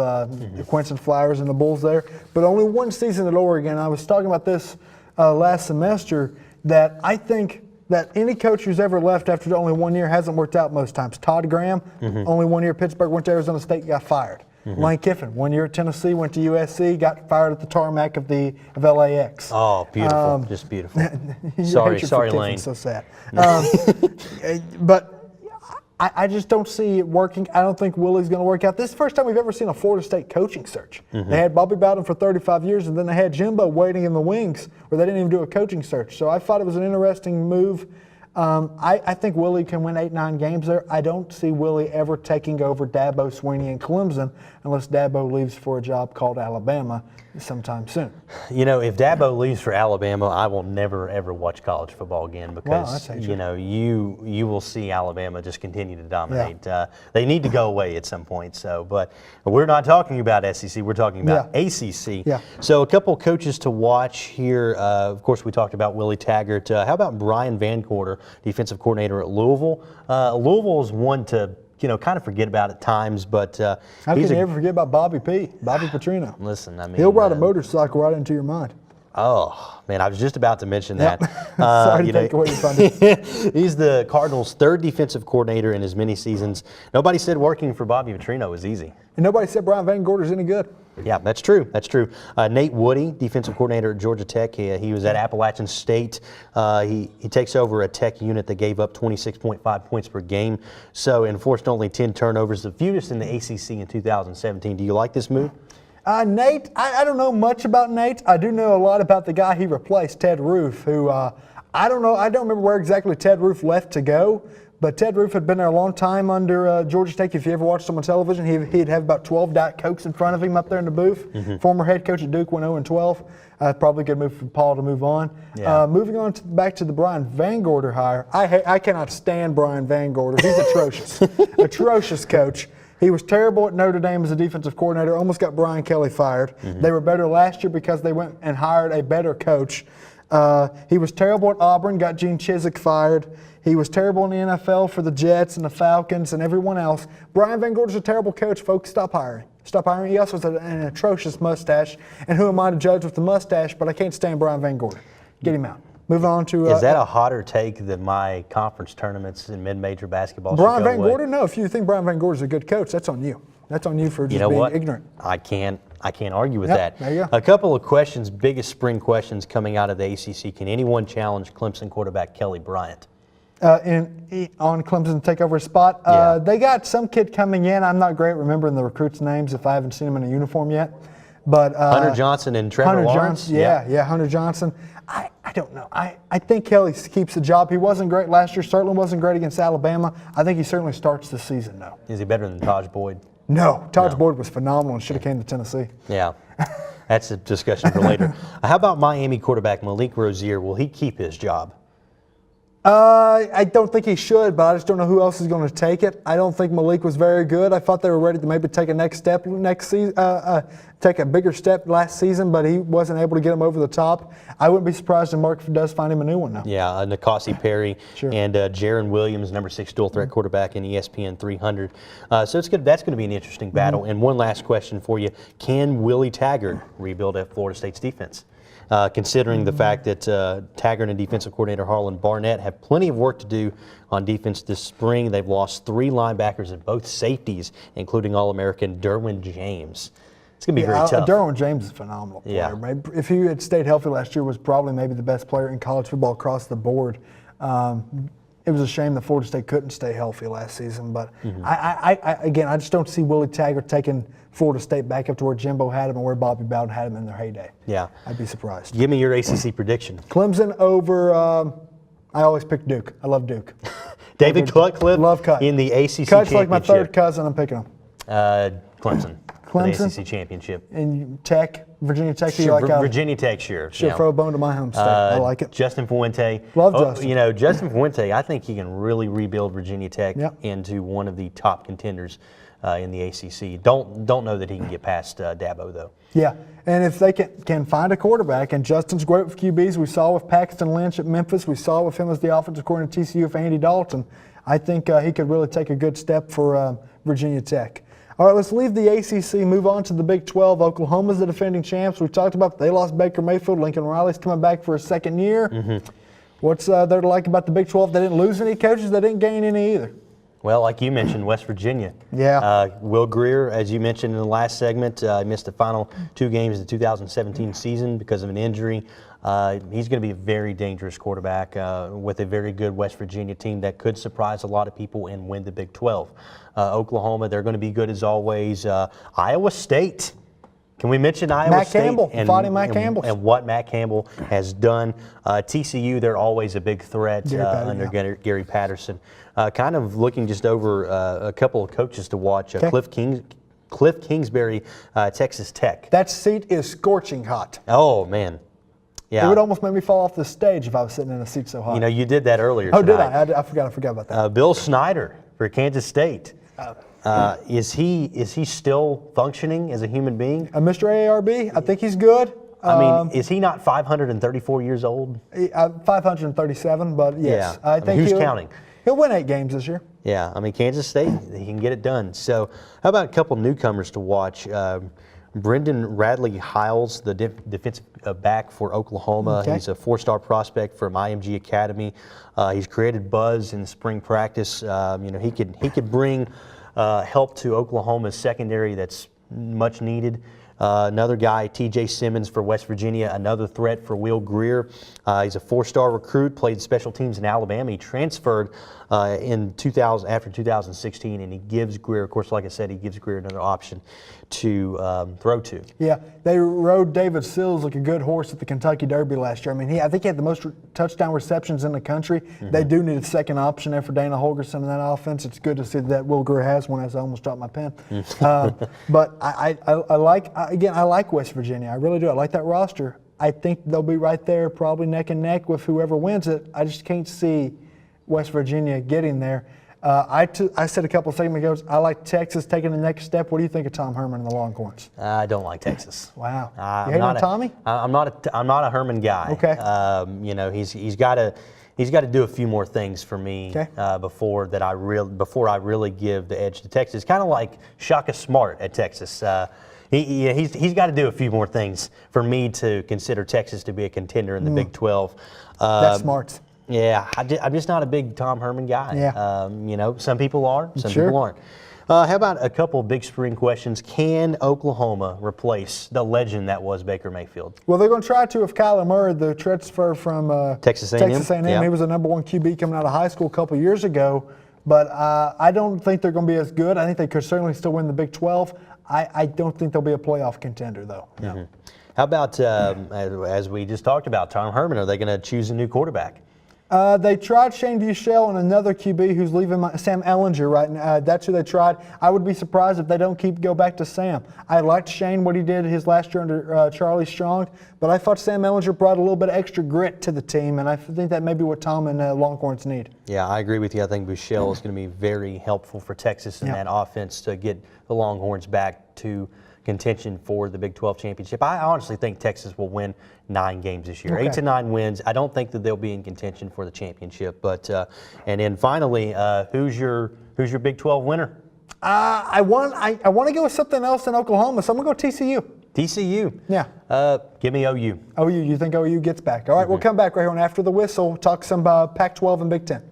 Quentin Flowers and the Bulls there. But only one season at Oregon. I was talking about this last semester, that I think that any coach who's ever left after only 1 year hasn't worked out most times. Todd Graham, only 1 year at Pittsburgh, went to Arizona State, got fired. Lane Kiffin, 1 year at Tennessee, went to USC, got fired at the tarmac of LAX. Oh, beautiful, just beautiful. sorry, Lane. So sad. But I just don't see it working. I don't think Willie's going to work out. This is the first time we've ever seen a Florida State coaching search. They had Bobby Bowden for 35 years, and then they had Jimbo waiting in the wings where they didn't even do a coaching search. So I thought it was an interesting move. I think Willie can win 8-9 games there. I don't see Willie ever taking over Dabo Swinney and Clemson unless Dabo leaves for a job called Alabama sometime soon. If Dabo leaves for Alabama, I will never ever watch college football again because you will see Alabama just continue to dominate. Yeah. They need to go away at some point. But we're not talking about SEC. We're talking about ACC. Yeah. So a couple coaches to watch here. Of course, we talked about Willie Taggart. How about Brian Van Gorder, defensive coordinator at Louisville? Louisville is one to kind of forget about at times. But How can you ever forget about Bobby P? Bobby Petrino. Listen, I mean, He'll ride a motorcycle right into your mind. Oh, man, I was just about to mention that. Sorry to take away your thunder. He's the Cardinals' third defensive coordinator in as many seasons. Nobody said working for Bobby Petrino was easy. And nobody said Brian Van Gorder's any good. Yeah, that's true. That's true. Nate Woody, defensive coordinator at Georgia Tech. He was at Appalachian State. He takes over a Tech unit that gave up 26.5 points per game. So, enforced only 10 turnovers, the fewest in the ACC in 2017. Do you like this move? Nate, I don't know much about Nate. I do know a lot about the guy he replaced, Ted Roof, who I don't remember where exactly Ted Roof left to go, but Ted Roof had been there a long time under Georgia Tech. If you ever watched him on television, he'd have about 12 Diet Cokes in front of him up there in the booth. Mm-hmm. Former head coach at Duke went 0-12. Probably a good move for Paul to move on. Yeah. Moving on back to the Brian Van Gorder hire, I cannot stand Brian Van Gorder. He's atrocious. Atrocious coach. He was terrible at Notre Dame as a defensive coordinator, almost got Brian Kelly fired. Mm-hmm. They were better last year because they went and hired a better coach. He was terrible at Auburn, got Gene Chizik fired. He was terrible in the NFL for the Jets and the Falcons and everyone else. Brian Van Gorder's a terrible coach, folks. Stop hiring. Stop hiring. He also has an atrocious mustache. And who am I to judge with the mustache, but I can't stand Brian Van Gorder. Get him out. Moving on to... Is that a hotter take than my conference tournaments in mid-major basketball? Brian Van Gorder? No, if you think Brian Van Gorder's a good coach, that's on you. That's on you for just being ignorant. I can't argue with that. There you go. A couple of questions, biggest spring questions coming out of the ACC. Can anyone challenge Clemson quarterback Kelly Bryant? On Clemson to take over his spot. Yeah. They got some kid coming in. I'm not great at remembering the recruits' names if I haven't seen them in a uniform yet. But Hunter Johnson and Trevor Lawrence? Yeah, Hunter Johnson. I don't know. I think Kelly keeps the job. He wasn't great last year. Certainly wasn't great against Alabama. I think he certainly starts the season, though. Is he better than Taj Boyd? No. Taj Boyd was phenomenal and should have came to Tennessee. Yeah. That's a discussion for later. How about Miami quarterback Malik Rozier? Will he keep his job? I don't think he should, but I just don't know who else is going to take it. I don't think Malik was very good. I thought they were ready to maybe take a next step next season, take a bigger step last season, but he wasn't able to get him over the top. I wouldn't be surprised if Mark does find him a new one now. Yeah, Nikasi Perry Sure. and Jaron Williams, number 6 dual threat quarterback in ESPN 300. So that's going to be an interesting battle. And one last question for you: can Willie Taggart rebuild at Florida State's defense? Considering the fact that Taggart and defensive coordinator Harlan Barnett have plenty of work to do on defense this spring. They've lost 3 linebackers and both safeties, including All-American Derwin James. It's going to be very tough. Derwin James is a phenomenal player. Yeah. Maybe if he had stayed healthy last year, was probably maybe the best player in college football across the board. It was a shame that Florida State couldn't stay healthy last season, but I just don't see Willie Taggart taking Florida State back up to where Jimbo had him and where Bobby Bowden had him in their heyday. Yeah. I'd be surprised. Give me your ACC prediction. Clemson over, I always pick Duke. I love Duke. David Cutcliffe Love Cut. in the ACC Cut's championship. like my third cousin. I'm picking him. Clemson. Clemson? The ACC championship. And Tech, Virginia Tech. Sure, Virginia Tech, sure. Should throw a bone to my home state. I like it. Justin Fuente. Love Justin. Justin Fuente, I think he can really rebuild Virginia Tech into one of the top contenders in the ACC. Don't know that he can get past Dabo, though. Yeah, and if they can find a quarterback, and Justin's great with QBs. We saw with Paxton Lynch at Memphis. We saw with him as the offensive coordinator at TCU for Andy Dalton. I think he could really take a good step for Virginia Tech. All right, let's leave the ACC, move on to the Big 12. Oklahoma's the defending champs. We've talked about they lost Baker Mayfield. Lincoln Riley's coming back for a second year. Mm-hmm. What's there to like about the Big 12? They didn't lose any coaches. They didn't gain any either. Well, like you mentioned, West Virginia. Yeah. Will Greer, as you mentioned in the last segment, missed the final 2 games of the 2017 season because of an injury. He's going to be a very dangerous quarterback with a very good West Virginia team that could surprise a lot of people and win the Big 12. Oklahoma, they're going to be good as always. Iowa State. Can we mention Iowa State? Matt Campbell. And what Matt Campbell has done. TCU, they're always a big threat under Gary Patterson. Kind of looking just over a couple of coaches to watch. Cliff Kingsbury, Texas Tech. That seat is scorching hot. Oh, man. Yeah. It would almost make me fall off the stage if I was sitting in a seat so hot. You did that earlier Oh, tonight. did I? I forgot about that. Bill Snyder for Kansas State. Is he still functioning as a human being? Mr. AARB, I think he's good. I mean, is he not 534 years old? 537, but yes. Yeah. I think who's counting? He'll win 8 games this year. Yeah, I mean, Kansas State, he can get it done. So how about a couple newcomers to watch? Brendan Radley-Hiles, the defensive back for Oklahoma. Okay. He's a 4-star prospect from IMG Academy. He's created buzz in spring practice. He could bring help to Oklahoma's secondary that's much needed. Another guy, T.J. Simmons for West Virginia, another threat for Will Greer. He's a 4-star recruit, played special teams in Alabama. He transferred after 2016, and he gives Greer, of course, like I said, he gives Greer another option to throw to. Yeah, they rode David Sills like a good horse at the Kentucky Derby last year. I mean, I think he had the most touchdown receptions in the country. Mm-hmm. They do need a second option there for Dana Holgorsen in that offense. It's good to see that Will Greer has one, as I almost dropped my pen. But I like West Virginia. I really do. I like that roster. I think they'll be right there, probably neck and neck with whoever wins it. I just can't see West Virginia getting there. I said a couple of seconds ago, I like Texas taking the next step. What do you think of Tom Herman and the Longhorns? I don't like Texas. Wow. You hate on Tommy? I'm not a Herman guy. Okay. He's got to do a few more things for me before I really give the edge to Texas. Kind of like Shaka Smart at Texas. He's got to do a few more things for me to consider Texas to be a contender in the Big 12. That's smart. Yeah, I'm just not a big Tom Herman guy. Yeah. Some people are, some Sure. people aren't. How about a couple big spring questions? Can Oklahoma replace the legend that was Baker Mayfield? Well, they're going to try to with Kyler Murray, the transfer from Texas A&M. Yeah. He was a number 1 QB coming out of high school a couple years ago. But I don't think they're going to be as good. I think they could certainly still win the Big 12. I don't think they'll be a playoff contender, though. No. Mm-hmm. How about, as we just talked about, Tom Herman? Are they going to choose a new quarterback? They tried Shane Buechele and another QB who's leaving, Sam Ehlinger right now. That's who they tried. I would be surprised if they don't go back to Sam. I liked Shane, what he did his last year under Charlie Strong, but I thought Sam Ehlinger brought a little bit of extra grit to the team, and I think that may be what Tom and Longhorns need. Yeah, I agree with you. I think Buechele is going to be very helpful for Texas in that offense to get the Longhorns back to contention for the Big 12 championship. I honestly think Texas will win 9 games this year. 8 to 9 wins. I don't think that they'll be in contention for the championship. But and then finally, who's your Big 12 winner? I want to go with something else in Oklahoma, so I'm going to go TCU. TCU? Yeah. Give me OU. OU, you think OU gets back? All right, We'll come back right here on After the Whistle, talk some Pac-12 and Big 10.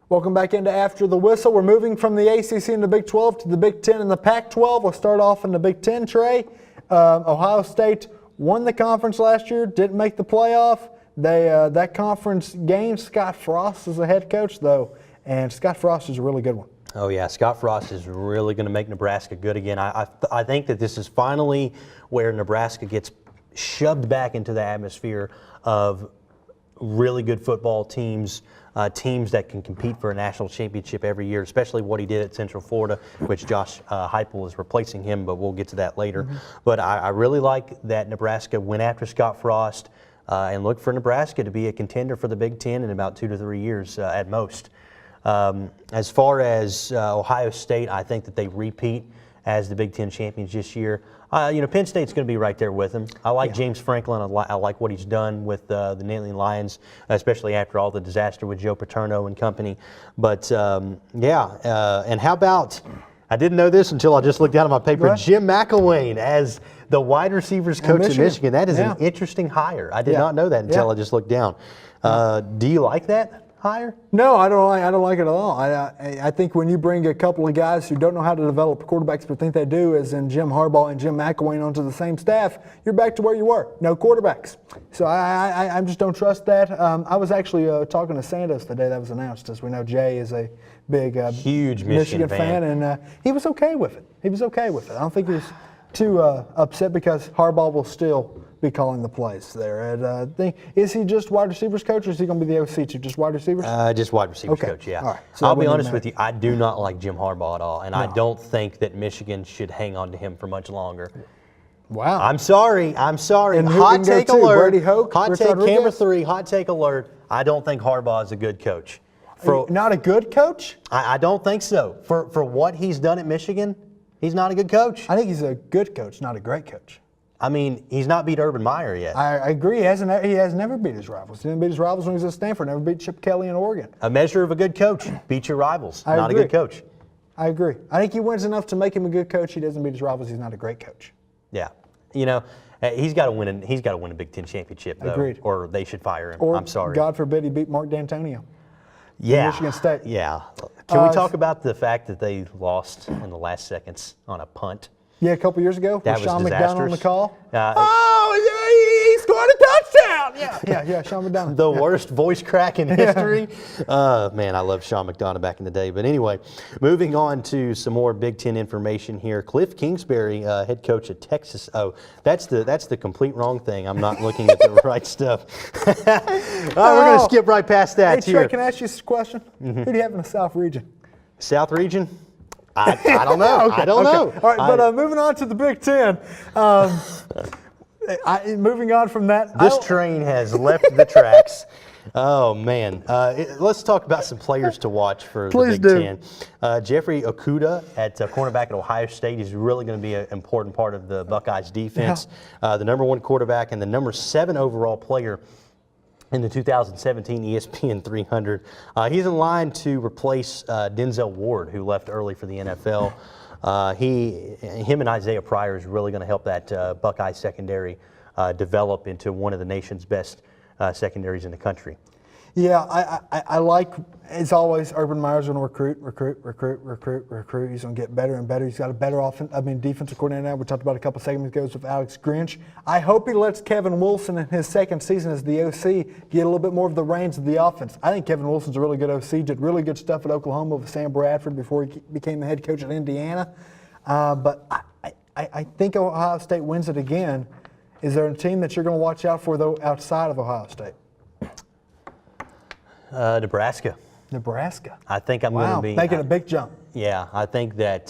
Welcome back into After the Whistle. We're moving from the ACC and the Big 12 to the Big 10 and the Pac-12. We'll start off in the Big 10, Trey. Ohio State won the conference last year, didn't make the playoff. That conference gained Scott Frost as a head coach, though, and Scott Frost is a really good one. Oh, yeah, Scott Frost is really going to make Nebraska good again. I think that this is finally where Nebraska gets shoved back into the atmosphere of really good football teams, teams that can compete for a national championship every year, especially what he did at Central Florida, which Josh Heupel is replacing him, but we'll get to that later. Mm-hmm. But I really like that Nebraska went after Scott Frost and looked for Nebraska to be a contender for the Big Ten in about 2 to 3 years at most. As far as Ohio State, I think that they repeat as the Big Ten champions this year. Penn State's going to be right there with them. I like James Franklin. I like what he's done with the Nittany Lions, especially after all the disaster with Joe Paterno and company. But, and how about, I didn't know this until I just looked down at my paper, Jim McElwain as the wide receivers coach at Michigan. That is an interesting hire. I did not know that until I just looked down. Do you like that hire? No, I don't like it at all. I think when you bring a couple of guys who don't know how to develop quarterbacks but think they do, as in Jim Harbaugh and Jim McElwain, onto the same staff, you're back to where you were. No quarterbacks. So I just don't trust that. I was actually talking to Santos the day that was announced. As we know, Jay is a big, huge Michigan fan, and he was okay with it. I don't think he was too upset because Harbaugh will still be calling the plays there. And, is he just wide receivers coach, or is he going to be the OC too? Just wide receivers? Just wide receivers coach, yeah. All right. So I'll be honest with you, I do not like Jim Harbaugh at all, and I don't think that Michigan should hang on to him for much longer. Wow. I'm sorry. And hot take alert. Brady Hoke, hot take, camera 3, hot take alert. I don't think Harbaugh is a good coach. Not a good coach? I don't think so. For what he's done at Michigan, he's not a good coach. I think he's a good coach, not a great coach. I mean, he's not beat Urban Meyer yet. I agree. He has never beat his rivals. He didn't beat his rivals when he was at Stanford. Never beat Chip Kelly in Oregon. A measure of a good coach. Beat your rivals. I Not agree. a good coach. I agree. I think he wins enough to make him a good coach. He doesn't beat his rivals. He's not a great coach. Yeah. You know, he's got to win. He's got to win a Big Ten championship, though, Agreed. or they should fire him. Or, I'm sorry. God forbid, he beat Mark D'Antonio. Yeah. Michigan State. Yeah. Can we talk about the fact that they lost in the last seconds on a punt? Yeah, a couple years ago That with was Sean McDonough on the disastrous. call. Oh, He scored a touchdown. Yeah, Sean McDonough. the worst voice crack in history. Man, I love Sean McDonough back in the day. But anyway, moving on to some more Big Ten information here. Cliff Kingsbury, head coach at Texas. Oh, that's the complete wrong thing. I'm not looking at the right stuff. All right, we're going to skip right past that Hey, here. Trey, can I ask you a question? Who do you have in the South region? South region? I don't know. I don't know. All right, but moving on to the Big Ten. Moving on from that. This train has left the tracks. Oh, man. Let's talk about some players to watch for Please the Big do. Ten. Jeffrey Okudah at cornerback at Ohio State is really going to be an important part of the Buckeyes defense. The #1 quarterback and the #7 overall player in the 2017 ESPN 300. He's in line to replace Denzel Ward, who left early for the NFL. Him and Isaiah Pryor is really going to help that Buckeye secondary develop into one of the nation's best secondaries in the country. Yeah, I like, as always, Urban Meyer's going to recruit. He's going to get better and better. He's got a better defensive coordinator now. We talked about a couple segments ago with Alex Grinch. I hope he lets Kevin Wilson in his second season as the OC get a little bit more of the reins of the offense. I think Kevin Wilson's a really good OC, did really good stuff at Oklahoma with Sam Bradford before he became the head coach at Indiana. But I think Ohio State wins it again. Is there a team that you're going to watch out for, though, outside of Ohio State? Nebraska. I think I'm going to be making a big jump. Yeah, I think that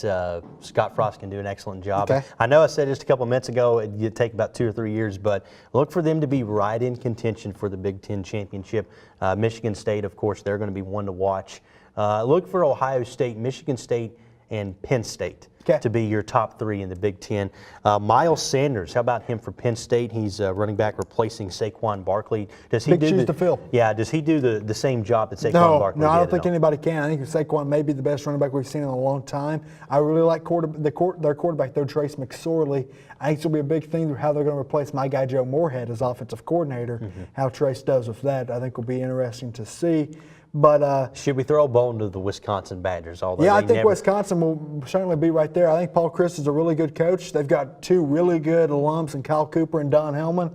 Scott Frost can do an excellent job. Okay. I know I said just a couple minutes ago it'd take about 2 or 3 years, but look for them to be right in contention for the Big Ten championship. Michigan State, of course, they're going to be one to watch. Look for Ohio State, Michigan State, and Penn State to be your top 3 in the Big Ten. Miles Sanders, how about him for Penn State? He's running back replacing Saquon Barkley. Does he Big do shoes to fill. Yeah, does he do the same job that Saquon Barkley did? No, I don't think anybody can. I think Saquon may be the best running back we've seen in a long time. I really like their quarterback, though, Trace McSorley. I think it's going to be a big thing how they're going to replace my guy Joe Moorhead as offensive coordinator. How Trace does with that, I think, will be interesting to see. But should we throw a bone to the Wisconsin Badgers? Yeah, I think Wisconsin will certainly be right there. I think Paul Chryst is a really good coach. They've got 2 really good alums in Kyle Cooper and Don Hellman.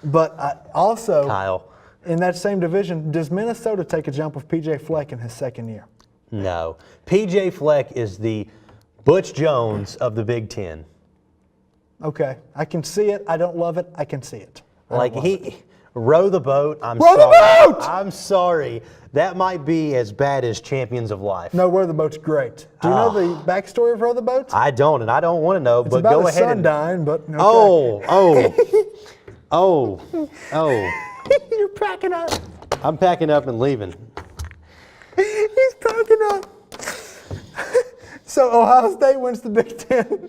But also, Kyle, in that same division, does Minnesota take a jump with P.J. Fleck in his second year? No. P.J. Fleck is the Butch Jones of the Big Ten. Okay, I can see it. I don't love it. I can see it. Row the boat. Row the boat! I'm sorry. That might be as bad as Champions of Life. No, Row the Boat's great. Do you know the backstory of Row the Boat? I don't, and I don't want to know, It's but about go his ahead son and dying, but okay. Oh. You're packing up. I'm packing up and leaving. He's packing up. So Ohio State wins the Big Ten.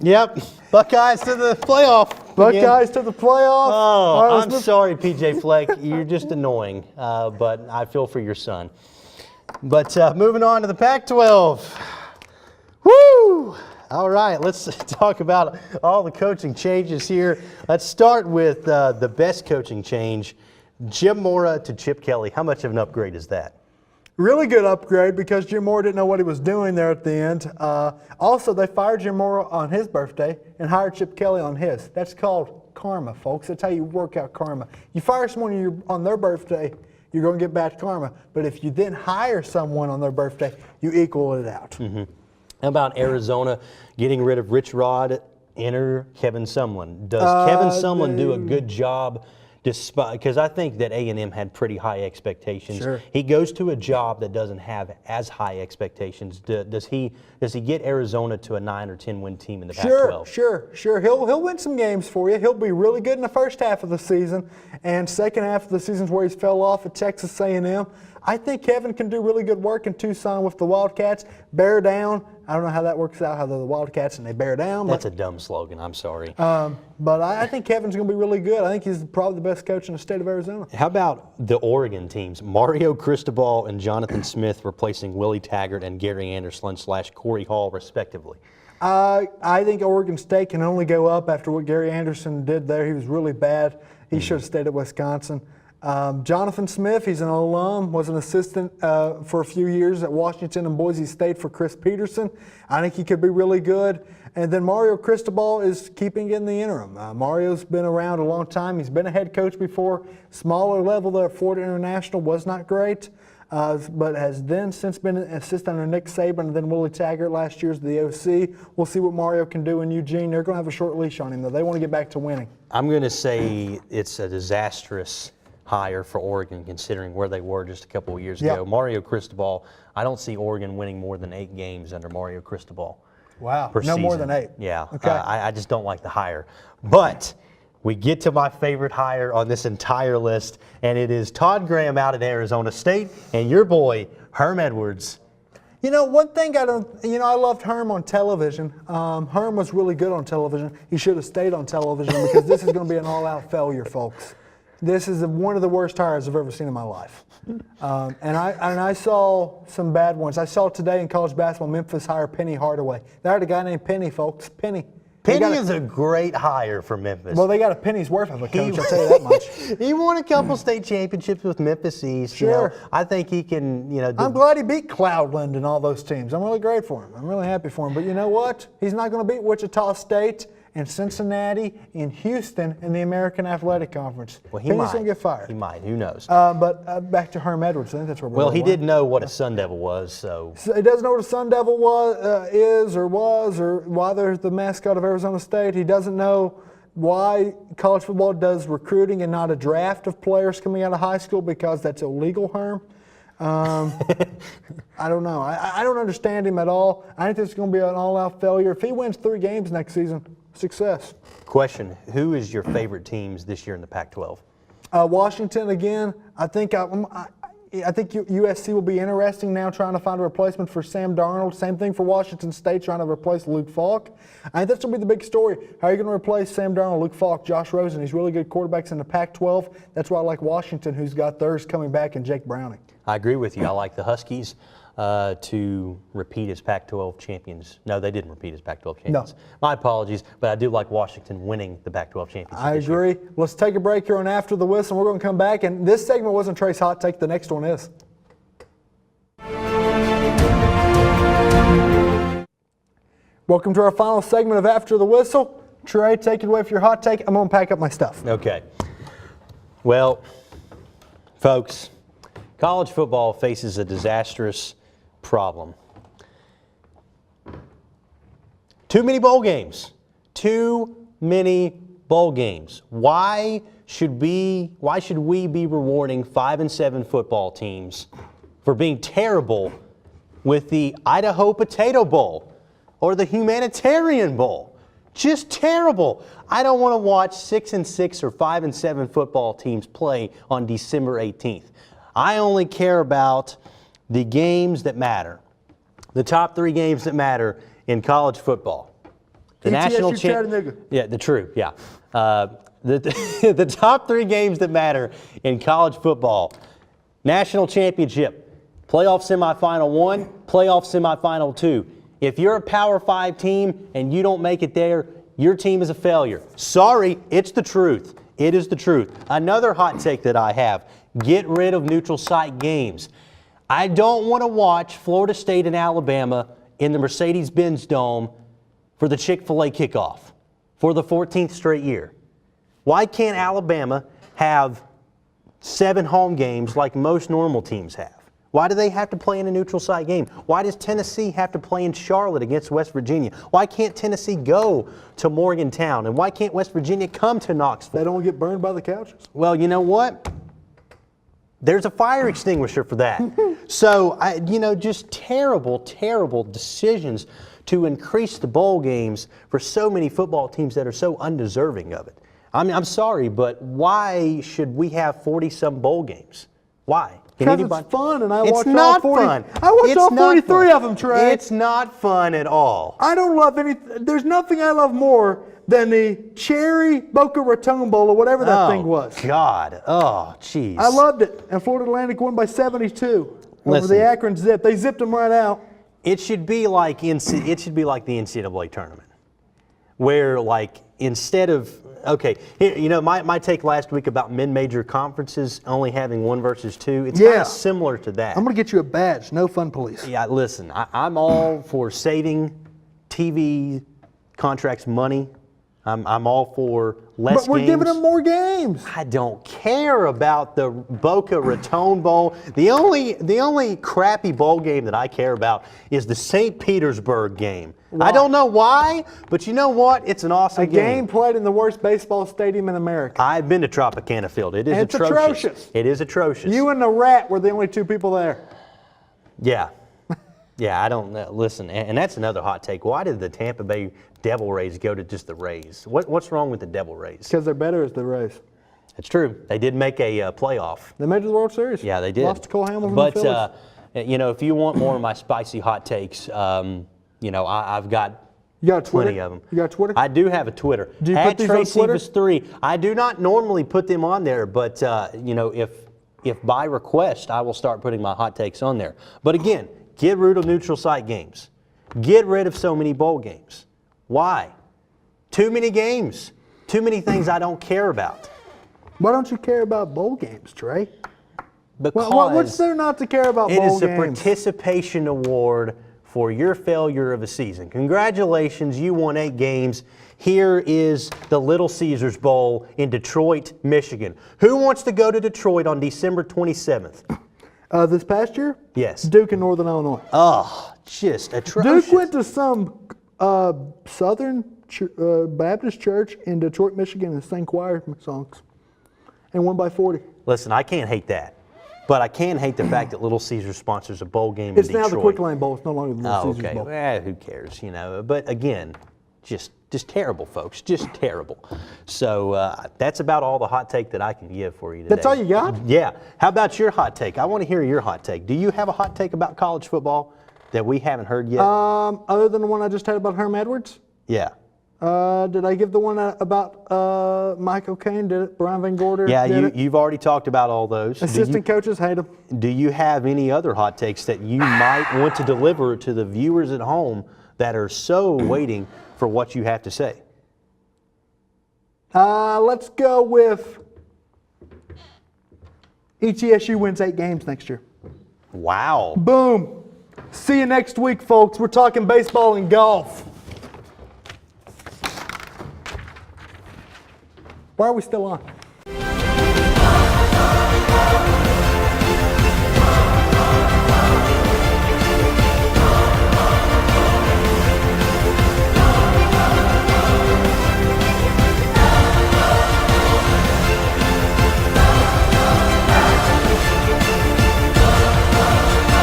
Yep. Buckeyes to the playoff. Buckeyes to the playoff. Oh, All right, I'm sorry, P.J. Fleck. You're just annoying, but I feel for your son. But moving on to the Pac-12. Woo! All right, let's talk about all the coaching changes here. Let's start with the best coaching change, Jim Mora to Chip Kelly. How much of an upgrade is that? Really good upgrade because Jim Mora didn't know what he was doing there at the end. Also, they fired Jim Mora on his birthday and hired Chip Kelly on his. That's called karma, folks. That's how you work out karma. You fire someone on their birthday, you're going to get bad karma. But if you then hire someone on their birthday, you equal it out. How about Arizona getting rid of Rich Rod, enter Kevin Sumlin? Does Kevin Sumlin do a good job? Because I think that A&M had pretty high expectations. Sure. He goes to a job that doesn't have as high expectations. Does he get Arizona to a 9 or 10 win team in the Pac-12? Sure. He'll win some games for you. He'll be really good in the first half of the season, and second half of the season's where he's fell off at Texas A&M. I think Kevin can do really good work in Tucson with the Wildcats. Bear down, I don't know how that works out, how they're the Wildcats and they bear down. That's a dumb slogan. I'm sorry. But I think Kevin's going to be really good. I think he's probably the best coach in the state of Arizona. How about the Oregon teams? Mario Cristobal and Jonathan Smith replacing Willie Taggart and Gary Anderson / Corey Hall, respectively. I think Oregon State can only go up after what Gary Anderson did there. He was really bad. He should have stayed at Wisconsin. Jonathan Smith, he's an alum, was an assistant for a few years at Washington and Boise State for Chris Peterson. I think he could be really good. And then Mario Cristobal is keeping in the interim. Mario's been around a long time. He's been a head coach before. Smaller level there at Florida International was not great, but has then since been an assistant under Nick Saban and then Willie Taggart last year as the OC. We'll see what Mario can do in Eugene. They're going to have a short leash on him, though. They want to get back to winning. I'm going to say it's a disastrous hire for Oregon considering where they were just a couple of years ago. Mario Cristobal, I don't see Oregon winning more than 8 games under Mario Cristobal. Wow, per no more season. than 8. Yeah, Okay. I just don't like the hire. But we get to my favorite hire on this entire list, and it is Todd Graham out at Arizona State and your boy, Herm Edwards. You know, one thing I loved Herm on television. Herm was really good on television. He should have stayed on television because this is going to be an all-out failure, folks. This is one of the worst hires I've ever seen in my life. And I saw some bad ones. I saw today in college basketball, Memphis hire Penny Hardaway. They hired a guy named Penny, folks. Penny. Penny is a great hire for Memphis. Well, they got a penny's worth of a coach, I'll tell you that much. He won a couple state championships with Memphis East. Sure. You know, I think he can, I'm glad he beat Cloudland and all those teams. I'm really great for him. I'm really happy for him. But you know what? He's not going to beat Wichita State and Cincinnati and Houston in the American Athletic Conference. Well, he Penny's might. going to get fired. He might. Who knows? But back to Herm Edwards. I think that's where we're Well, he going. did know what a Sun Devil was, so. He doesn't know what a Sun Devil is or was or why they're the mascot of Arizona State. He doesn't know why college football does recruiting and not a draft of players coming out of high school because that's illegal, Herm. I don't know. I don't understand him at all. I think this is going to be an all-out failure. If he wins 3 games next season, success. Question, who is your favorite teams this year in the Pac-12? Washington again. I think USC will be interesting now trying to find a replacement for Sam Darnold. Same thing for Washington State trying to replace Luke Falk. I think that's going to be the big story. How are you going to replace Sam Darnold, Luke Falk, Josh Rosen? These really good quarterbacks in the Pac-12. That's why I like Washington, who's got theirs coming back, and Jake Browning. I agree with you. I like the Huskies to repeat as Pac-12 champions. No, they didn't repeat as Pac-12 champions. No. My apologies, but I do like Washington winning the Pac-12 championship. I agree. Let's take a break here on After the Whistle. We're going to come back, and this segment wasn't Trey's Hot Take. The next one is. Welcome to our final segment of After the Whistle. Trey, take it away for your hot take. I'm going to pack up my stuff. Okay. Well, folks, college football faces a disastrous problem. Too many bowl games. Too many bowl games. Why should we be rewarding 5 and 7 football teams for being terrible with the Idaho Potato Bowl or the Humanitarian Bowl? Just terrible. I don't want to watch 6 and 6 or 5 and 7 football teams play on December 18th. I only care about the games that matter, the top 3 games that matter in college football. The national championship. Yeah, the true. Yeah, the top 3 games that matter in college football: national championship, playoff semifinal 1, playoff semifinal 2. If you're a Power 5 team and you don't make it there, your team is a failure. Sorry, it's the truth. It is the truth. Another hot take that I have: get rid of neutral site games. I don't want to watch Florida State and Alabama in the Mercedes-Benz Dome for the Chick-fil-A kickoff for the 14th straight year. Why can't Alabama have 7 home games like most normal teams have? Why do they have to play in a neutral site game? Why does Tennessee have to play in Charlotte against West Virginia? Why can't Tennessee go to Morgantown? And why can't West Virginia come to Knoxville? They don't get burned by the couches. Well, you know what? There's a fire extinguisher for that. So, just terrible, terrible decisions to increase the bowl games for so many football teams that are so undeserving of it. I mean, I'm sorry, but why should we have 40-some bowl games? Why? Can Because anybody? it's fun, and I It's watch all not 40. fun. I watched It's all not 43 fun. of them, Trey. It's not fun at all. I don't love any. There's nothing I love more than the Cherry Boca Raton Bowl or whatever that thing was. God. Oh, jeez. I loved it. And Florida Atlantic won by 72 over Listen. the Akron Zip. They zipped them right out. It should be like the NCAA tournament, where like instead of here, you know, my take last week about mid-major conferences only having 1 versus 2. It's kind Yeah. of similar to that. I'm going to get you a badge. No fun police. Yeah, listen, I'm all for saving TV contracts money. I'm all for less But we're games. giving them more games. I don't care about the Boca Raton Bowl. The only crappy bowl game that I care about is the St. Petersburg game. Why? I don't know why, but you know what? It's an awesome A game played in the worst baseball stadium in America. I've been to Tropicana Field. It is It's atrocious. atrocious. It is atrocious. You and the Rat were the only 2 people there. Yeah. Yeah, I don't know. Listen, and that's another hot take. Why did the Tampa Bay Devil Rays go to just the Rays? What's wrong with the Devil Rays? Because they're better as the Rays. It's true. They did make a playoff. They made it to the World Series. Yeah, they did. Lost to Cole Hamilton and the Phillies. But you know, if you want more of my spicy hot takes, you know, I've got You got a Twitter? plenty of them. You got a Twitter? I do have a Twitter. Do you put these on Twitter? @TracyVas3. I do not normally put them on there, but you know, if by request, I will start putting my hot takes on there. But again, get rid of neutral site games. Get rid of so many bowl games. Why? Too many games. Too many things I don't care about. Why don't you care about bowl games, Trey? Because What's there not to care about it bowl is a games? participation award for your failure of a season. Congratulations, you won 8 games. Here is the Little Caesars Bowl in Detroit, Michigan. Who wants to go to Detroit on December 27th? This past year? Yes. Duke in Northern Illinois. Oh, just atrocious. Duke went to some Southern Baptist church in Detroit, Michigan, and sang choir songs, and won by 40. Listen, I can't hate that. But I can hate the fact that Little Caesars sponsors a bowl game It's in Detroit. now the Quick Lane Bowl. It's no longer the Little Oh, Caesars okay. Bowl. Who cares, you know? But again, just terrible, folks. Just terrible. So that's about all the hot take that I can give for you today. That's all you got? Yeah. How about your hot take? I want to hear your hot take. Do you have a hot take about college football that we haven't heard yet? Other than the one I just had about Herm Edwards? Yeah. Did I give the one about Mike O'Kane? Did it? Brian Van Gorder? Yeah, did it? you've already talked about all those. Assistant coaches hate them. Do you have any other hot takes that you might want to deliver to the viewers at home that are so waiting for what you have to say? Let's go with ETSU wins 8 games next year. Wow. Boom. See you next week, folks. We're talking baseball and golf. Why are we still on?